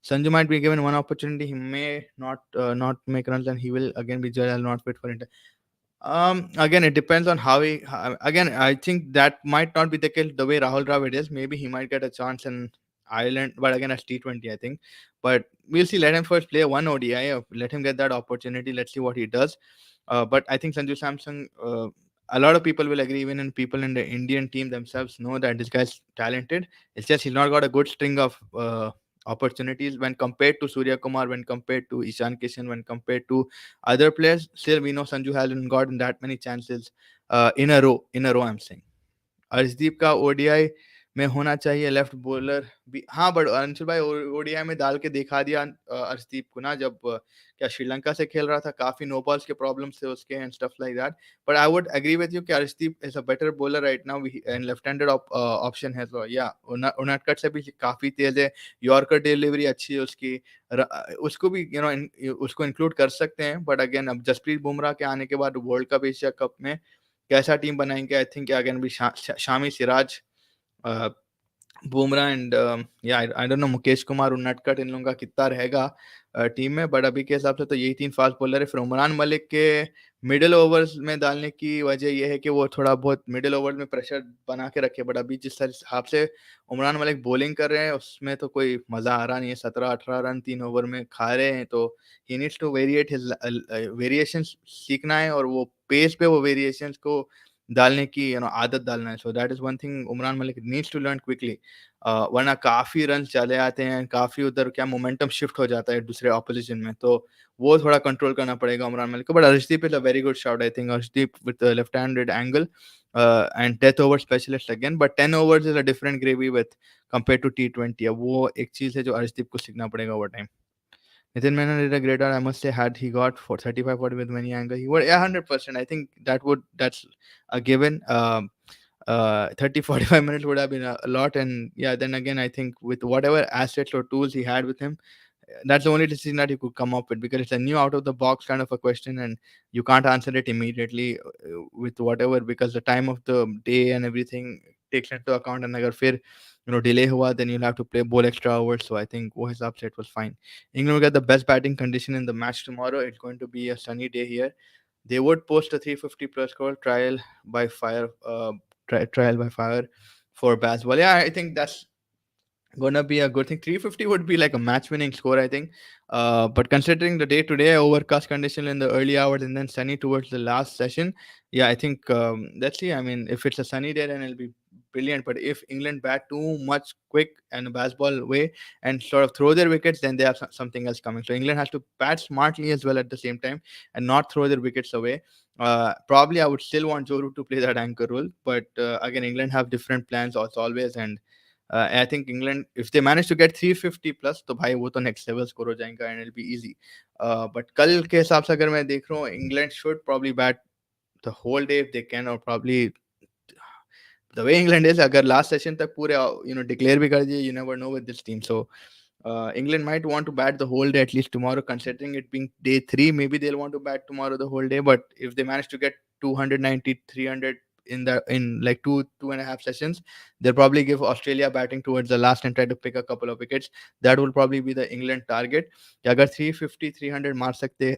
Sanju might be given one opportunity, he may not make runs, and he will again be judged as not fit for India. Again, it depends on how he. Again, I think that might not be the case the way Rahul Dravid is. Maybe he might get a chance in Ireland, but again, as T20, I think. But we'll see. Let him first play one ODI. Let him get that opportunity. Let's see what he does. But I think Sanju Samson. A lot of people will agree, even in people in the Indian team themselves know that this guy's talented. It's just he's not got a good string of opportunities when compared to Surya Kumar, when compared to Ishan Kishan, when compared to other players. Still, we know Sanju hasn't gotten that many chances in a row. In a row, I'm saying. Arshdeep का ODI में होना चाहिए left bowler भी। हाँ, but Anshul भाई ODI में डाल के दिखा दिया अर्शदीप को ना, जब क्या श्रीलंका से खेल रहा था, काफी नो बॉल्स के प्रॉब्लम्स थे उसके and stuff like that. But I would agree with you कि Arshdeep is a better bowler right now and left handed option है, तो या उनटकट से भी काफी तेज है, यॉर्कर डिलीवरी अच्छी है उसकी, उसको भी उसको इंक्लूड कर सकते हैं। बट अगेन अब जसप्रीत बुमराह के आने के बाद वर्ल्ड कप, एशिया कप में कैसा टीम बनाएंगे, आई थिंक अगेन भी Shami Siraj, Bumrah and I don't know Mukesh Kumar, Unadkat, इन लोगों का कितना रहेगा टीम में। बट अभी के हिसाब से तो यही 3 फास्ट बॉलर है। फिर उमरान मलिक के मिडिल ओवर्स में डालने की वजह ये है कि वो थोड़ा बहुत मिडिल ओवर में प्रेशर बना के रखे, बट अभी जिस हिसाब से उमरान मलिक बॉलिंग कर रहे हैं उसमें तो कोई मज़ा आ रहा नहीं है। 17-18 रन 3 ओवर में खा रहे हैं, तो he needs to variate his variation सीखना है, और वो पेस पे वो वेरिएशंस को डालने की आदत डालना है। So that is one thing Umran Malik needs to learn quickly, वरना काफी रन चले आते हैं, काफी उधर क्या मोमेंटम शिफ्ट हो जाता है दूसरे ऑपोजिशन में, तो वो थोड़ा कंट्रोल करना पड़ेगा उमरान मलिक को। But Arshdeep is a very good shot, I think Arshdeep with left handed angle and death over specialist again, but 10 overs is a different gravy with compare to T20। अब वो एक चीज है जो अर्शदीप को सीखना पड़ेगा over time. Nitin Menon did a great job. I must say, had he got for 35 40 with many angles, he would, yeah, 100%. I think that's a given. 30 45 minutes would have been a lot. And yeah, then again, I think with whatever assets or tools he had with him, that's the only decision that he could come up with, because it's a new out of the box kind of a question, and you can't answer it immediately with whatever, because the time of the day and everything takes into account. And agar fir delay hua, then you'll have to play bowl extra hours. So I think wo hisab se it was fine. England will get the best batting condition in the match tomorrow. It's going to be a sunny day here. They would post a 350 plus score trial by fire, trial by fire for Basball. Yeah, I think that's gonna be a good thing. 350 would be like a match-winning score, I think. But considering the day-to-day overcast condition in the early hours and then sunny towards the last session, yeah, I think let's see. I mean, if it's a sunny day, then it'll be brilliant. But if England bat too much quick and baseball way and sort of throw their wickets, then they have something else coming. So England has to bat smartly as well at the same time and not throw their wickets away. Probably I would still want Joe Root to play that anchor role, but again, England have different plans as always, and I think England, if they manage to get 350 plus, तो भाई वो तो next level score हो जाएगा and it'll be easy. But कल के हिसाब से अगर मैं देख रहा हूँ, England should probably bat the whole day if they can, or probably the way England is, अगर last session तक पूरे declare भी कर दिए, you never know with this team. So England might want to bat the whole day at least tomorrow, considering it being day 3. Maybe they'll want to bat tomorrow the whole day. But if they manage to get 290, 300 in like two and a half sessions, they'll probably give Australia batting towards the last and try to pick a couple of wickets. That will probably be the England target. कि अगर 350, 300 मार सकते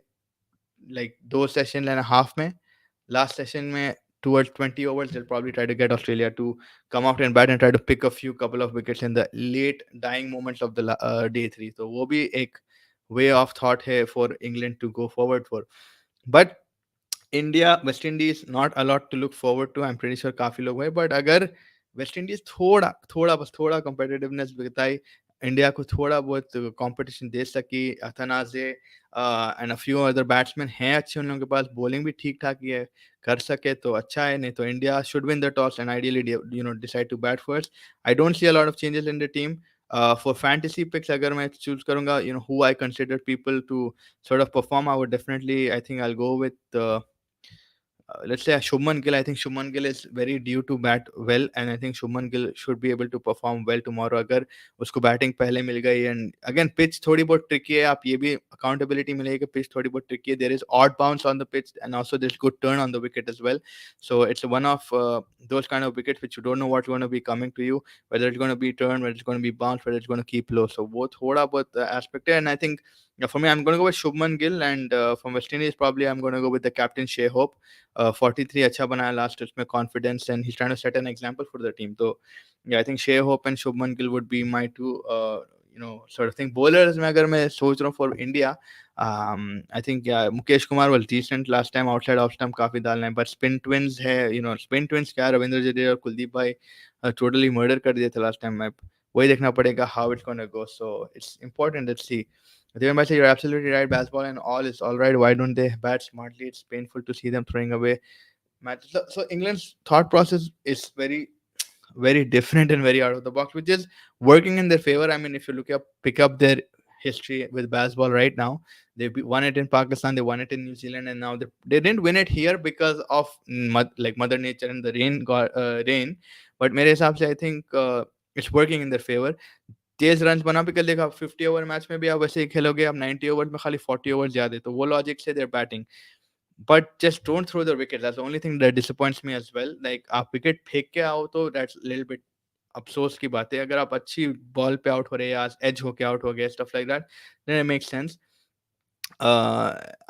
like दो session and a half में, last session में towards 20 overs, they'll probably try to get Australia to come out and bat and try to pick a couple of wickets in the late dying moments of the day 3. So वो भी एक way of thought है for England to go forward for. But India West Indies not a lot to look forward to, I am pretty sure काफी लोग हैं, but अगर West Indies थोड़ा थोड़ा बस थोड़ा कॉम्पिटिटिवनेस बताई, इंडिया को थोड़ा बहुत कंपटीशन दे सकी, Athanaze and a few other batsmen हैं अच्छे उन लोगों के पास, बॉलिंग भी ठीक ठाक ही है, कर सके तो अच्छा है, नहीं तो India should win the toss and ideally decide to bat first. I don't see a lot of changes in the team. For fantasy picks, अगर मैं choose करूँगा, who I consider people to sort of perform, I would definitely, I think I'll go with let's say Shubman Gill. I think Shubman Gill is very due to bat well, and I think Shubman Gill should be able to perform well tomorrow. अगर उसको batting पहले मिल गई, and again pitch थोड़ी बहुत tricky है, आप ये भी accountability मिलेगी कि pitch थोड़ी बहुत tricky है. There is odd bounce on the pitch, and also there's good turn on the wicket as well. So it's one of those kind of wickets which you don't know what's going to be coming to you, whether it's going to be turn, whether it's going to be bounce, whether it's going to keep low. So both थोड़ा बहुत aspect है, and I think for me I'm going to go with Shubman Gill, and from West Indies probably I'm going to go with the captain Shea Hope. 43 अच्छा बनाया last उसमें confidence, and he is trying to set an example for the team. तो I think Shai Hope and Shubman Gill would be my two sort of thing. Bowlers में अगर मैं सोच रहा हूँ for India, I think Mukesh Kumar was decent last time, outside off stump काफी डालना है, बट स्पिन ट्विंस है, स्पिन ट्विंस क्या, रविंद्र जडेजा और कुलदीप भाई टोटली मर्डर कर दिए थे लास्ट टाइम. मैं वही देखना पड़ेगा how it's gonna go. So it's important, let's see. Devon Bhatt, you're absolutely right. Baseball and all is all right. Why don't they bat smartly? It's painful to see them throwing away matches. So England's thought process is very, very different and very out of the box, which is working in their favor. I mean, if you pick up their history with baseball right now, they won it in Pakistan, they won it in New Zealand, and now they didn't win it here because of like Mother Nature and the rain. But मेरे हिसाब से I think it's working in their favor. Tej run बना भी कर देखा, 50 over match में भी आप वैसे ही खेलोगे, आप 90 ओवर में खाली 40 ओवर ज्यादा, तो वो लॉजिक से their batting. But just don't throw the wicket, that's the only thing that disappoints me as well. Like आप विकेट फेंक के आओ तो दैट्स लिटिल बिट अफसोस की बात है. अगर आप अच्छी बॉल पे आउट हो रहे या एज होके आउट हो गए, stuff like that, then it makes sense.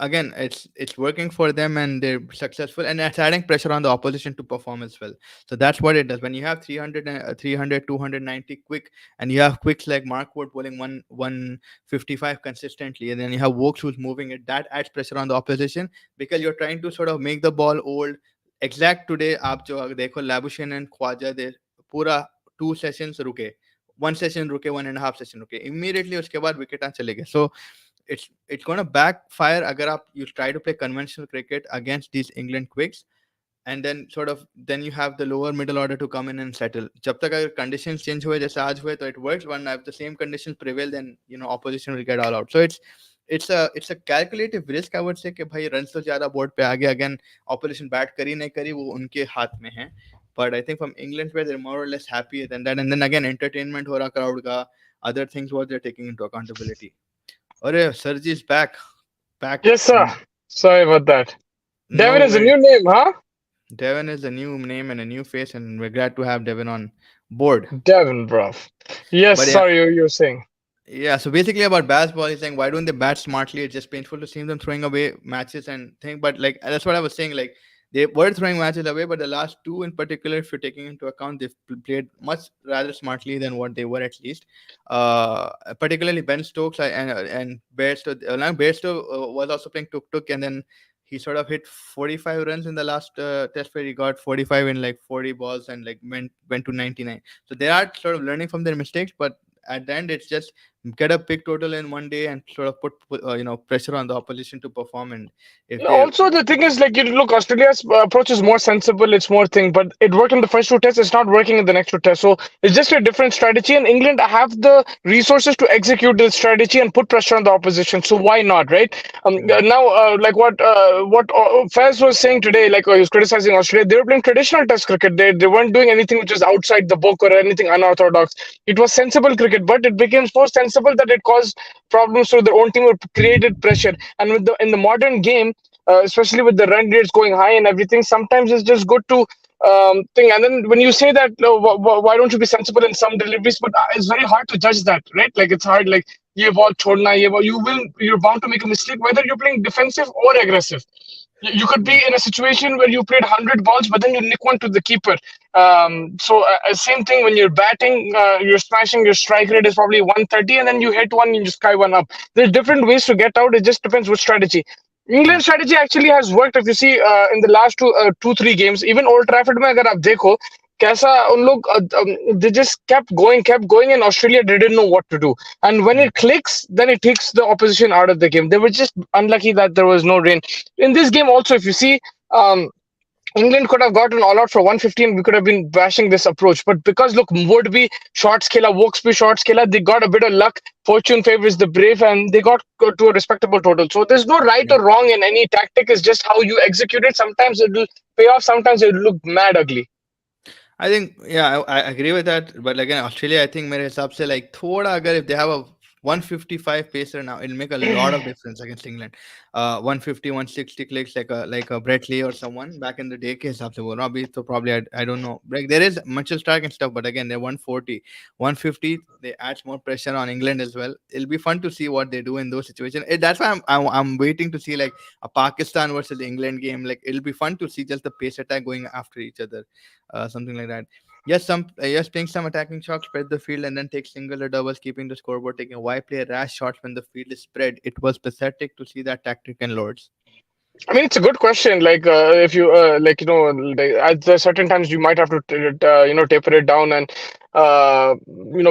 Again, it's working for them and they're successful, and it's adding pressure on the opposition to perform as well. So that's what it does. When you have 300 300 290 quick, and you have quicks like Mark Wood bowling 155 consistently, and then you have Wokes who's moving it, that adds pressure on the opposition, because you're trying to sort of make the ball old. Exact today आप जो देखो, Labuschagne and Khwaja, they पूरा 2 sessions रुके, 1 session रुके, 1.5 session रुके, immediately उसके बाद wicket चले गए. So it's going to backfire agar you try to play conventional cricket against these England quicks, and then you have the lower middle order to come in and settle. जब तक अगर conditions change हुए जैसे आज हुए, तो it works. When if the same conditions prevail, then opposition will get all out. So it's a calculative risk, I would say, कि भाई runs तो ज़्यादा board पे आ गए, again opposition bat करी नहीं करी वो उनके हाथ में है. But I think from England where they're more or less happy than that, and then again entertainment हो रहा crowd का, other things what they're taking into accountability. Arey, Sarji is back. Yes, sir. Sorry about that. No Devin is a way. new name, huh? Devon is a new name and a new face, and we're glad to have Devon on board. Devin, bro. Yes, But yeah, sorry, you were saying. yeah. So basically, about baseball, he's saying, why don't they bat smartly? It's just painful to see them throwing away matches and thing. But like that's what I was saying. Like they were throwing matches away, but the last two in particular, if you're taking into account, they've played much rather smartly than what they were at least. Particularly Ben Stokes and Bairstow. Bairstow was also playing tuk tuk, and then he sort of hit 45 runs in the last test where he got 45 in like 40 balls and like went to 99. So they are sort of learning from their mistakes, but at the end it's just get a big total in one day and sort of put pressure on the opposition to perform. And if they Also, the thing is, like, you look, Australia's approach is more sensible, it's more thing, but it worked in the first two tests, it's not working in the next two tests. So it's just a different strategy, and England have the resources to execute this strategy and put pressure on the opposition. So why not, right? Now, like what Faz was saying today, like he was criticizing Australia, they were playing traditional test cricket. They weren't doing anything which is outside the book or anything unorthodox. It was sensible cricket, but it became so sensible that it caused problems for their own team or created pressure. And with the in the modern game, especially with the run rates going high and everything, sometimes it's just good to thing. And then when you say that, why don't you be sensible in some deliveries? But it's very hard to judge that, right? Like it's hard. Like ye ball chhodna, ye ball, you're bound to make a mistake whether you're playing defensive or aggressive. You could be in a situation where you played 100 balls, but then you nick one to the keeper. Same thing when you're batting, you're smashing, your strike rate is probably 130, and then you hit one, you just sky one up. There's different ways to get out. It just depends which strategy. England strategy actually has worked. If you see in the last two, 3 games, even Old Trafford में अगर आप देखो कैसा उन लोग they just kept going, and Australia didn't know what to do. And when it clicks, then it takes the opposition out of the game. They were just unlucky that there was no rain in this game. Also, if you see. England could have gotten all out for 115. We could have been bashing this approach. But because, look, would be shots killer, Wokes be shots killer, they got a bit of luck. Fortune favors the brave, and they got to a respectable total. So there's no right Yeah. or wrong in any tactic. It's just how you execute it. Sometimes it will pay off, sometimes it will look mad ugly. I think yeah, I agree with that. But again, Australia, I think मेरे हिसाब से like थोड़ा अगर if they have a 155 pacer now, it'll make a lot of difference against England. 150, 160 clicks like a Brett Lee or someone back in the day के हिसाब से बोल रहा हूँ. अभी तो probably I don't know. Like there is Mitchell Stark and stuff, but again they're 140, 150. They add more pressure on England as well. It'll be fun to see what they do in those situations. That's why I'm waiting to see like a Pakistan versus England game. Like it'll be fun to see just the pace attack going after each other, something like that. Yes, playing some attacking shots, spread the field, and then take single or doubles, keeping the scoreboard taking. Why play rash shots when the field is spread? It was pathetic to see that tactic in Lords. I mean, it's a good question. Like, if you like, like, at the certain times you might have to, taper it down and,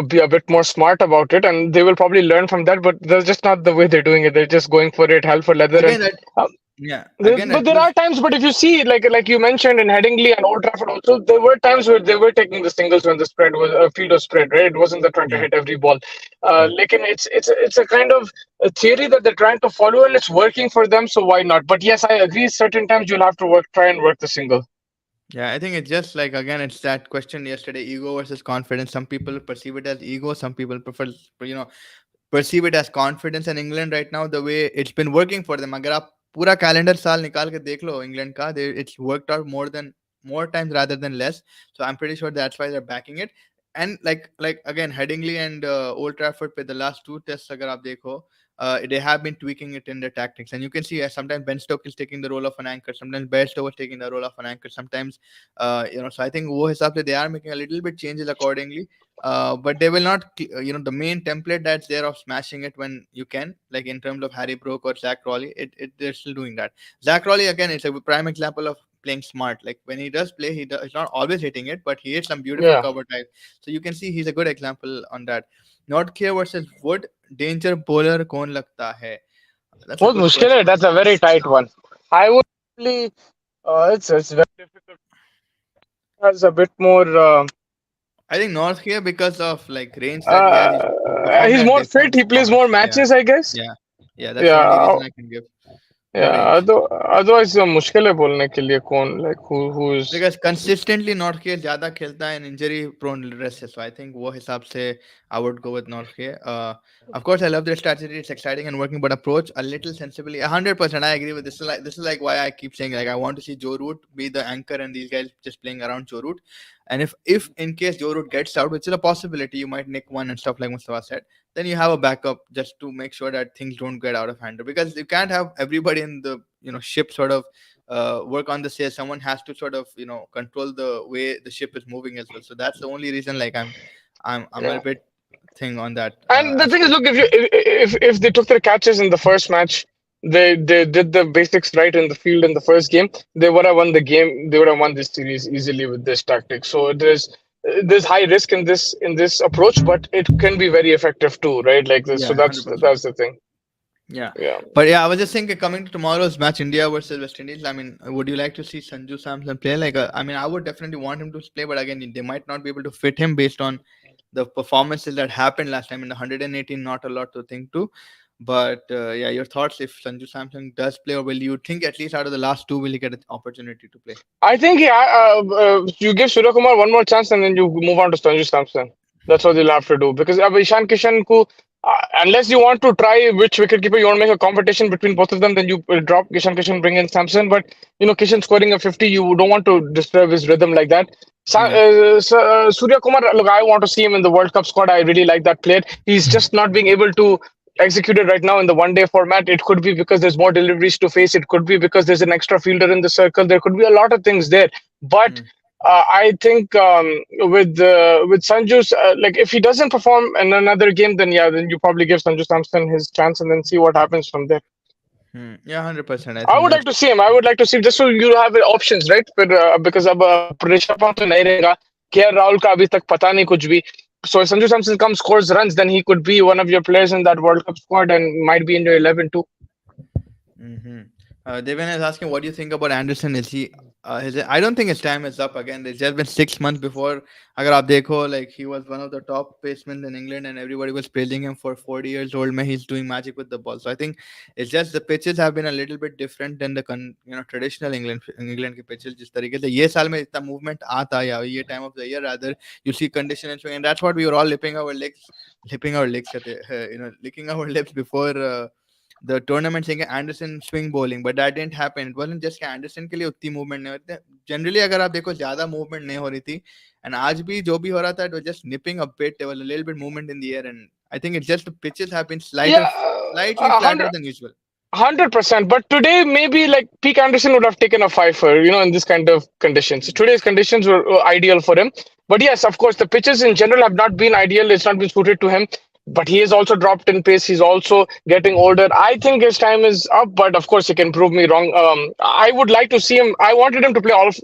be a bit more smart about it, and they will probably learn from that. But that's just not the way they're doing it. They're just going for it, hell for leather, and Again, that uh, yeah, again but that there was are times, but if you see, like you mentioned in Headingley and Old Trafford also, there were times where they were taking the singles when the spread was field was spread, right? It wasn't that trying to yeah, hit every ball. yeah. Like, and it's a kind of a theory that they're trying to follow, and it's working for them. So why not? But yes, I agree. Certain times you'll have to try and work the single. Yeah, I think it's just like again, it's that question yesterday: ego versus confidence. Some people perceive it as ego. Some people prefer, perceive it as confidence. In England right now, the way it's been working for them, अगर आप पूरा calendar साल निकाल के देख लो England का, it's worked out more times rather than less. So I'm pretty sure that's why they're backing it. And like again, Headingley and Old Trafford पे the last two tests अगर आप देखो, they have been tweaking it in their tactics, and you can see sometimes Ben Stokes is taking the role of an anchor, sometimes Bairstow is taking the role of an anchor, sometimes so I think वो हिसाब से they are making a little bit changes accordingly. But they will not, the main template that's there of smashing it when you can, like in terms of Harry Brook or Zach Rowley, they're still doing that. Zach Rowley again, it's a prime example of playing smart. Like when he does play, he's not always hitting it, but he hits some beautiful Yeah. cover type. So you can see he's a good example on that. Northcare versus Wood, danger bowler kaun lagta hai? That's a बहुत good मुश्किल है. question. That's a very tight one. I would probably, it's very difficult. Has a bit more. I think Northcare because of like range that he has, he's performed He's at more fit. different He plays more formats. Yeah, matches, I guess. yeah, yeah. That's the only Yeah. reason I can give. No Yeah. range. Otherwise, मुश्किल है बोलने के लिए कौन, like, who's. Because consistently Northgate ज़्यादा खेलता है and injury prone rest है, so I think वो हिसाब से I would go with Northgate. Of course I love their strategy, it's exciting and working, but approach a little sensibly. 100% I agree with this. This is like why I keep saying like I want to see Joe Root be the anchor and these guys just playing around Joe Root. And if in case Joe Root gets out, which is a possibility, you might nick one and stuff like Mustafa said, then you have a backup just to make sure that things don't get out of hand, because you can't have everybody in the ship sort of work on the sail. Someone has to sort of control the way the ship is moving as well. So that's the only reason like I'm a Yeah. bit thing on that And the thing is, aspect. look, if they took their catches in the first match, they did the basics right in the field in the first game, they would have won the game. They would have won this series easily with this tactic. So there's high risk in this approach, but it can be very effective too, right? Like this. Yeah, So 100%. that's the thing. Yeah, Yeah. but yeah, I was just thinking coming to tomorrow's match, India versus West Indies. I mean, would you like to see Sanju Samson play? Like, I mean, I would definitely want him to play, but again, they might not be able to fit him based on the performances that happened last time in the 118. Not a lot to think to, but yeah, your thoughts if Sanju Samson does play, or will you think at least out of the last two, will he get an opportunity to play? I think, yeah, you give Surya Kumar one more chance and then you move on to Sanju Samson. That's what you'll have to do because Ishan Kishan, unless you want to try which wicketkeeper you want to make a competition between both of them, then you drop Ishan Kishan, bring in Samson. But Kishan scoring a 50, you don't want to disturb his rhythm like that. Yeah. Surya Kumar, look, I want to see him in the World Cup squad. I really like that player. He's just not being able to execute it right now in the one day format. It could be because there's more deliveries to face. It could be because there's an extra fielder in the circle. There could be a lot of things there. But Hmm. I think with Sanju, like if he doesn't perform in another game, then yeah, then you probably give Sanju Samson his chance and then see what happens from there. Hmm. Yeah, 100%. I I think would like that's to see him. I would like to see him just so you have options, right? But because अब ऋषभ पंत तो नहीं रहेगा, KL Rahul का अभी तक पता नहीं कुछ भी. So if Sanju Samson comes scores runs, then he could be one of your players in that World Cup squad and might be in your 11 too. Devin is asking, what do you think about Anderson? Is he I don't think his time is up again. It's just been 6 months before. अगर आप देखो, like he was one of the top batsmen in England, and everybody was praising him for 40 years old. Man, he's doing magic with the ball. So I think it's just the pitches have been a little bit different than the traditional England के pitches. जिस तरीके से ये साल में इतना movement आता है, या ये time of the year rather, you see condition and swing, and that's what we were all lipping our legs at licking our lips before. The tournament saying Anderson swing bowling, but that didn't happen. It wasn't just कि Anderson के लिए उतनी movement नहीं होती. Generally अगर आप देखो ज़्यादा movement नहीं हो रही थी, and आज भी जो भी हो रहा था, it was just nipping a bit. There was a little bit movement in the air, and I think it's just the pitches have been Yeah, slightly flatter than usual. 100%. But today, maybe like Peak Anderson would have taken a fifer, in this kind of conditions. Today's conditions were ideal for him. But yes, of course, the pitches in general have not been ideal. It's not been suited to him. But he has also dropped in pace. He's also getting older. I think his time is up. But of course, he can prove me wrong. I would like to see him. I wanted him to play all of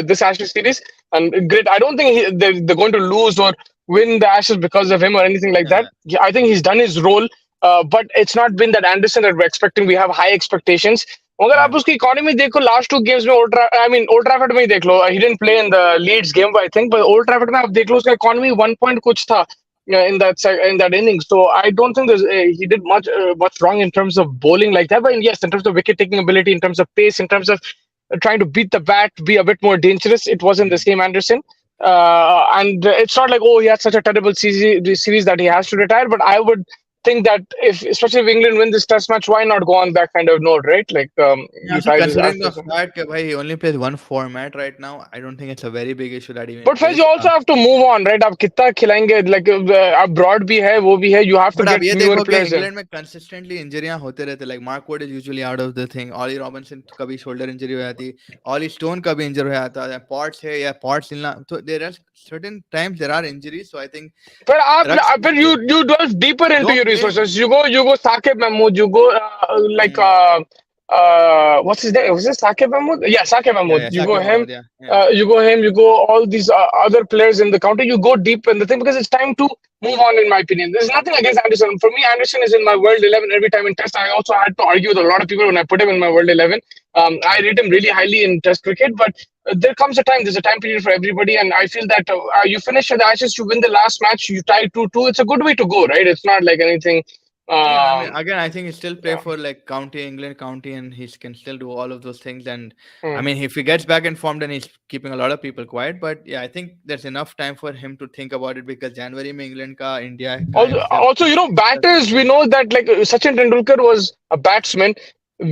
this Ashes series. And great. I don't think they're going to lose or win the Ashes because of him or anything like that. Yeah, Yeah, I think he's done his role. But it's not been that Anderson that we're expecting. We have high expectations. अगर आप yeah, उसकी economy देखो last two games में Old Trafford में ही देख लो he didn't play in the Leeds game I think but Old Trafford में आप देख लो उसका इकोनॉमी 1 पॉइंट कुछ था in that inning. So I don't think he did much wrong in terms of bowling like that. But yes, in terms of wicket taking ability, in terms of pace, in terms of trying to beat the bat, be a bit more dangerous, it wasn't the mm, same Anderson. And it's not like he had such a terrible series that he has to retire. But I would think that especially if England win this Test match, why not go on that kind of note, right? Like yeah. you So tie this considering the Ashes. fact that he only plays one format right now, I don't think it's a very big issue that he But Faiz, plays. you also have to move on, right? आप कितना खिलाएंगे? Like abroad भी है, वो भी है. You have to बट आप get ये newer देखो कि players in. इंग्लैंड में कंसिस्टेंटली इंजरियां होते रहते, like Mark Wood is usually out of the thing, Ollie Robinson कभी शोल्डर इंजरी हो जाती, ऑली स्टोन कभी इंजर हो जाता है, पॉट्स है या पॉट्स हिलना, तो there are certain times there are injuries. So I think रख But सकते हो, you delve deeper into don't your play him. resources. You go Saqib Mahmood. You go like Hmm. what's his name? Was it Saqib Mahmood? Yeah, Saqib Mahmood. Yeah, You go Shakib him. Mahmood, yeah. You go him. You go all these other players in the county. You go deep in the thing because it's time to move on. In my opinion, there's nothing against Anderson. For me, Anderson is in my world 11 every time in Test. I also had to argue with a lot of people when I put him in my world 11. I Yeah. rate him really highly in Test cricket, but there comes a time. There's a time period for everybody, and I feel that you finish the Ashes, you win the last match, you tie 2-2. It's a good way to go, right? It's not like anything. Yeah, I mean, Um, again, I think he still play yeah. for like county England county, and he can still do all of those things. And I Hmm. mean, if he gets back in form, then he's keeping a lot of people quiet. But yeah, I think there's enough time for him to think about it, because January में England का India का itself Also, test match batters. We है. know that like Sachin Tendulkar was a batsman.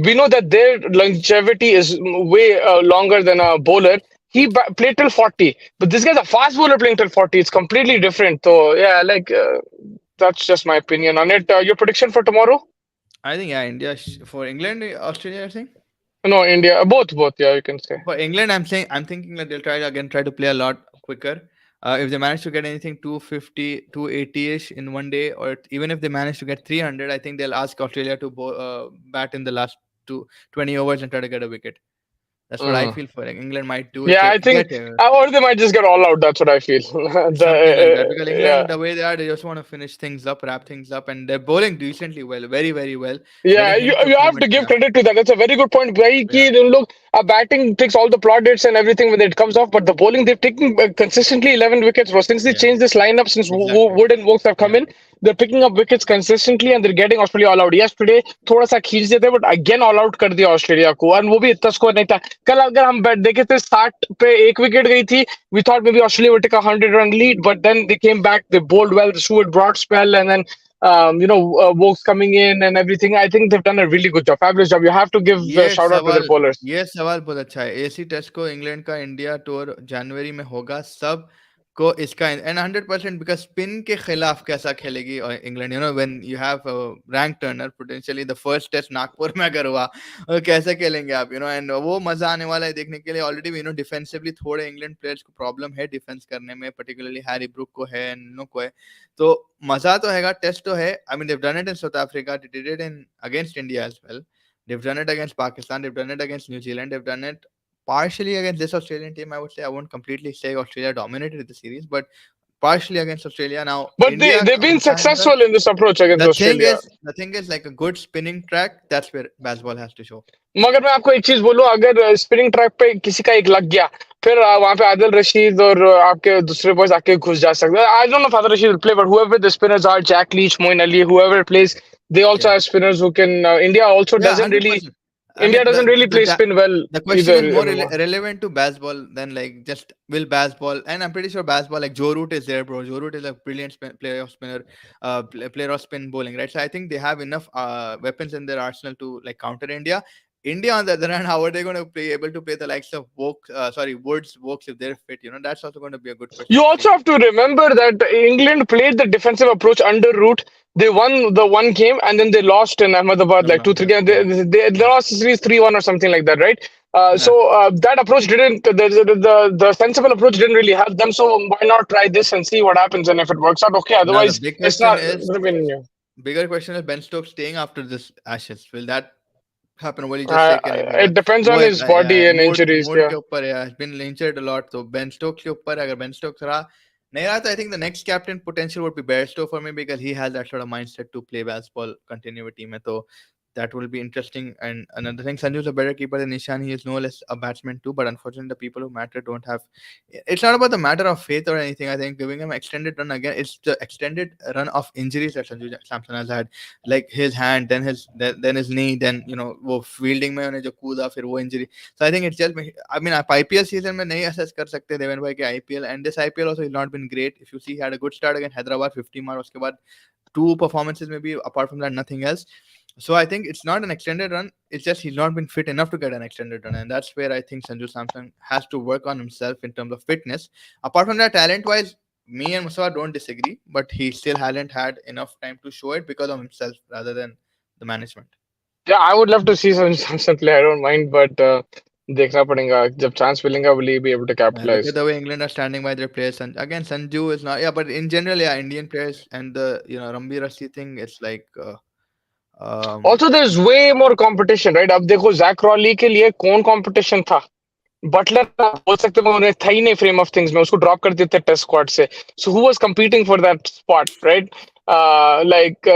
We know that their longevity is way longer than a bowler. He played till 40, but this guy's a fast bowler playing till 40. It's completely different. So yeah, like that's just my opinion on it. Your prediction for tomorrow? I think yeah, India for England, Australia. I think No, India. Both. Yeah, you can say. for England, I'm thinking that they'll try to play a lot quicker. If they manage to get anything 250, 280-ish in one day, or even if they manage to get 300, I think they'll ask Australia to bat in the last 20 overs and try to get a wicket. That's what I Mm. feel for it. England might do it. Yeah, I think, or they might just get all out. That's what I feel. Something like that, because Yeah, England, the way they are, they just want to finish things up, wrap things up, and they're bowling decently well, very very well. yeah. Letting You him put you have to movement. give Yeah, credit to that. That's a very good point. Bhai, yeah, ki, look, batting takes all the plaudits and everything when it comes off, but the bowling they've taken consistently 11 wickets. Bro. Since they yeah, changed this lineup, since exactly. Wood and Wokes have come Yeah, in, they're picking up wickets consistently and they're getting Australia all out. Yes, today थोड़ा सा खींच देते but again all out कर दिया Australia को और वो भी इतना स्कोर नहीं था. कल अगर हम देखे थे 60 पे एक विकेट गई थी. We thought maybe Australia would take a 100-run lead, but then they came back. They bowled well. The Stewart Broad spell, and then Wokes coming in and everything. I think they've done a really good job, fabulous job. You have to give a ये shout out to their सवाल bowlers. ये सवाल बहुत अच्छा है. AC test को England का India tour जनवरी में होगा, सब को इसका एंड 100%, बिकॉज स्पिन के खिलाफ कैसा खेलेगी England, when you have rank turner potentially, the first test Nagpur में अगर हुआ, कैसे खेलेंगे आप, एंड वो मजा आने वाला है देखने के लिए. ऑलरेडी डिफेंसिवली थोड़े इंग्लैंड प्लेयर्स को प्रॉब्लम है डिफेंस करने में, पर्टिकुलरली हैरी ब्रुक को है, नो को है, तो मजा तो हैगा. टेस्ट तो है. I mean they've done it in South Africa, they did it in against India as well. They've done it against Pakistan. They've done it against New Zealand. They've done it partially against this Australian team. I would say, I won't completely say Australia dominated the series, but partially against Australia. Now But India they've का been मसला है इनका, successful in this approach against Australia. the thing is like a good spinning track. That's where baseball has to show. मगर मैं आपको एक चीज बोलूं, अगर स्पिनिंग ट्रैक पे किसी का एक लग गया, फिर वहां पे आदिल रशीद और आपके दूसरे बॉयज आके घुस जा सकते हैं. आई don't no if Adil Rashid will play, but whoever the spinners are, Jack Leach, Moeen Ali, whoever plays, they also Yeah, have spinners who can. India also yeah, doesn't really, 100%. I India mean, doesn't really play spin well the question either is more anymore. relevant to baseball than like just will baseball. And I'm pretty sure baseball, like Joe Root is there, bro. Joe Root is a brilliant player of spinner, player of spin bowling, right? So I think they have enough weapons in their arsenal to like counter India. India, on the other hand, how are they going to be able to play the likes of Woods, Vokes if they're fit? You know, that's also going to be a good question You to also see. have to remember that England played the defensive approach under Root. They won the one game and then they lost in Ahmedabad like two, three games. Yeah, They lost the series 3-1 or something like that, right? yeah. That approach didn't, the sensible approach didn't really help them. So why not try this and see what happens? And if it works out, okay. Now the Otherwise, big it's question not is, going to be. bigger question is Ben Stokes staying after this Ashes. Will that happen? Will he just say कि नहीं मेरा It depends वो on his body and injuries. mood Yeah. के ऊपर है, has been injured a lot, तो Ben Stokes के ऊपर है. अगर Ben Stokes रहा नहीं रहा, तो I think the next captain potential would be Bairstow for me, because he has that sort of mindset to play baseball continuity में. तो that will be interesting. And another thing, Sanju is a better keeper than Nishan. He is no less a batsman too, but unfortunately, the people who matter don't have. It's not about the matter of faith or anything. I think giving him extended run again, it's the extended run of injuries that Sanju Samson has had, like his hand, then his knee, then वो fielding में उन्हें जो कूदा फिर वो injury. So I think it's just, I mean, आप IPL season में नहीं assess कर सकते देवेन भाई के IPL, and this IPL also has not been great. If you see, he had a good start against Hyderabad, 50 मार, उसके बाद two performances maybe, apart from that nothing else. So I think it's not an extended run. It's just he's not been fit enough to get an extended run, and that's where I think Sanju Samson has to work on himself in terms of fitness. Apart from that, talent-wise, me and Mustafa don't disagree, but he still hasn't had enough time to show it because of himself rather than the management. Yeah, I would love to see some Samson play. I don't mind, but देखना पड़ेगा. जब chance मिलेगा, will he be able to Look at capitalize? the way England are standing by their players. And again, Sanju is not. Yeah, but in general, yeah, Indian players and the Rambi Rasi thing, it's like. Um, Also, there's way more competition, right? अब देखो Jack really के लिए कौन competition था? Buttler आप बोल सकते हो उन्हें था ही नहीं फ्रेम ऑफ थिंग्स में, उसको ड्रॉप कर देते टेस्ट स्क्वाड से. So who was competing for that spot, right? Like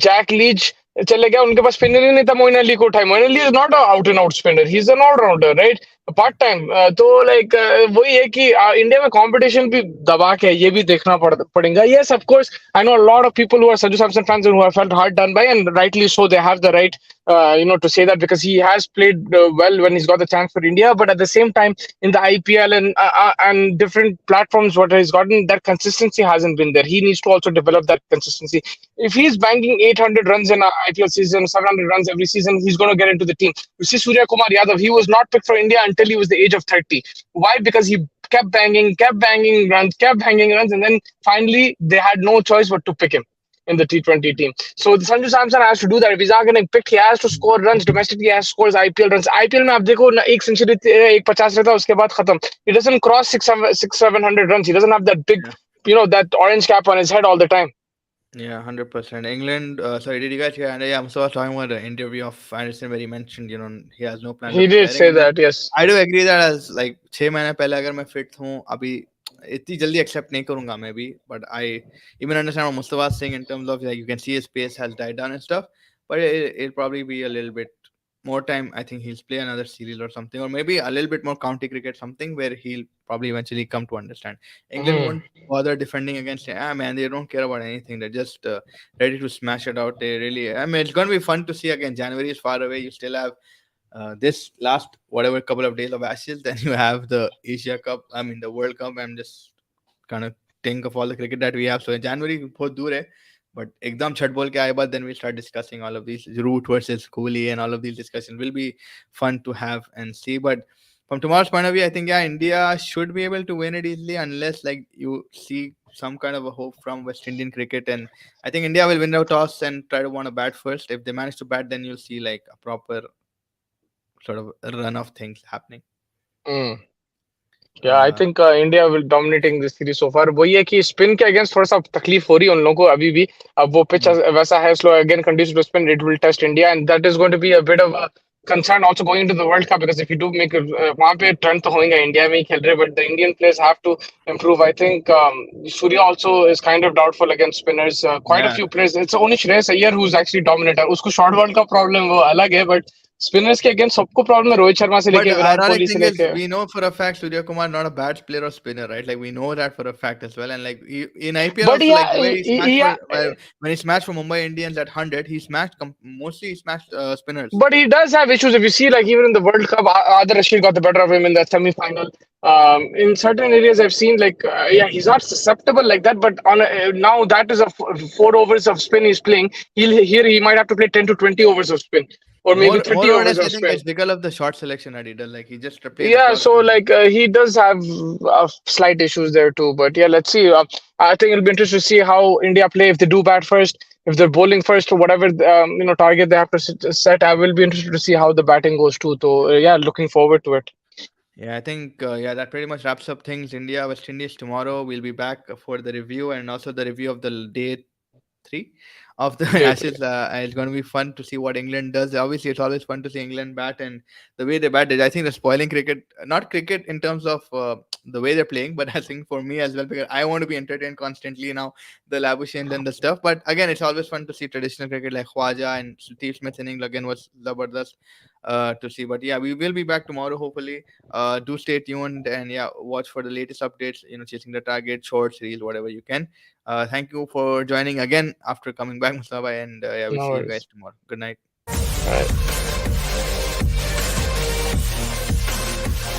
Jack Leach चले गया, उनके पास स्पिनर ही नहीं था. मोइन अली को उठाए. Moin Ali is not out and out spinner, he is an allrounder, right? Part time. तो लाइक वही है कि इंडिया में कंपटीशन भी दबा के है, ये भी देखना पड़ेगा. Yes, of course, I know a lot of people who are Sanju Samson fans and who have felt hard done by, and rightly so. They have the right, to say that, because he has played well when he's got the chance for India. But at the same time, in the IPL and different platforms, what he's gotten, that consistency hasn't been there. He needs to also develop that consistency. If he's banging 800 runs in an IPL season, 700 runs every season, he's going to get into the team. You see Surya Kumar Yadav, he was not picked for India until he was the age of 30. Why? Because he kept banging runs, and then finally they had no choice but to pick him in the T20 team. So Sanju Samson has to do that. If he's not getting picked, he has to score runs domestically. He has to score his IPL runs. IPL में आप देखो ना, एक century, एक 50 रहता है, उसके बाद खत्म. He doesn't cross 700 runs. He doesn't have that big, yeah. That orange cap on his head all the time. Yeah, 100%. England, sorry, did you guys hear? And yeah, I'm so talking about the interview of Anderson where he mentioned, he has no plans He of did retiring. say And that, yes. I do agree that as like 6 महीने पहले अगर मैं fit हूँ, अभी इतनी जल्दी accept नहीं करूँगा मैं भी. But I even understand what Mustafa is saying in terms of like you can see his pace has died down and stuff. But it'll probably be a little bit more time. I think he'll play another series or something, or maybe a little bit more county cricket, something where he'll probably eventually come to understand. England won't bother defending against him. Man, they don't care about anything. They're just ready to smash it out. They really, I mean, it's going to be fun to see again. January is far away. You still have this last whatever couple of days of Ashes. Then you have the Asia Cup. I mean, the World Cup. I'm just kind of think of all the cricket that we have. So in January, बहुत दूर है. But ekdam chhat bol ke aaye baad, then we start discussing all of these Root versus Kohli, and all of these discussions will be fun to have and see. But from tomorrow's point of view, I think India should be able to win it easily, unless like you see some kind of a hope from West Indian cricket. And I think India will win the toss and try to want to bat first. If they manage to bat, then you'll see like a proper sort of run of things happening. Yeah, I think India will dominating this series so far. वही है कि spin के against थोड़ा सा तकलीफ हो रही है उन लोगों को अभी भी. अब वो पिच वैसा है, slow again condition to spin, it will test India, and that is going to be a bit of concern also going into the World Cup, because if you do make a वहाँ पे turn तो होएगा India में ही खेल रहे, but the Indian players have to improve. I think Surya also is kind of doubtful against spinners. Quite a Yeah. few players. It's only Shreyas Iyer who's actually dominant. उसको short ball का problem वो अलग है, but spinners के against सबको problem है, रोहित शर्मा से But लेके the विराट ironic कोहली से thing is, लेके. we know for a fact Surya Kumar not a bad player or spinner, right? Like we know that for a fact as well. And like in IPL But also, like the way he smashed yeah, when he smashed for Mumbai Indians at 100, he smashed mostly he smashed spinners. but he does have issues. If you see, like even in the World Cup, Adar Rashid got the better of him in the semi-final. In certain areas, I've seen like yeah, he's not susceptible like that. But on now that is a 4 overs of spin he's playing. He might have to play 10 to 20 overs of spin, or maybe More 30 or overs less, I of think spin. it's because of the short selection that he does. Like he just plays Yeah, across so field. like he does have slight issues there too. But yeah, let's see. I think it'll be interesting to see how India play if they do bat first, if they're bowling first, or whatever target they have to set. I will be interested to see how the batting goes too. So yeah, looking forward to it. Yeah, I think yeah, that pretty much wraps up things. India, West Indies tomorrow. We'll be back for the review and also the review of the day 3 of the Day three. Ashes. It's going to be fun to see what England does. Obviously, it's always fun to see England bat and the way they bat. I think they're spoiling cricket, not cricket in terms of the way they're playing, but I think for me as well because I want to be entertained constantly now. The Labushans and the stuff. But again, it's always fun to see traditional cricket like Khwaja and Steve Smith's innings again was zabardast to see. But yeah, we will be back tomorrow hopefully. Do stay tuned and yeah, watch for the latest updates. Chasing the target, shorts, reels, whatever you can. Thank you for joining again after coming back, Mustafa, and yeah, we'll No see you guys worries. tomorrow. Good night. All right.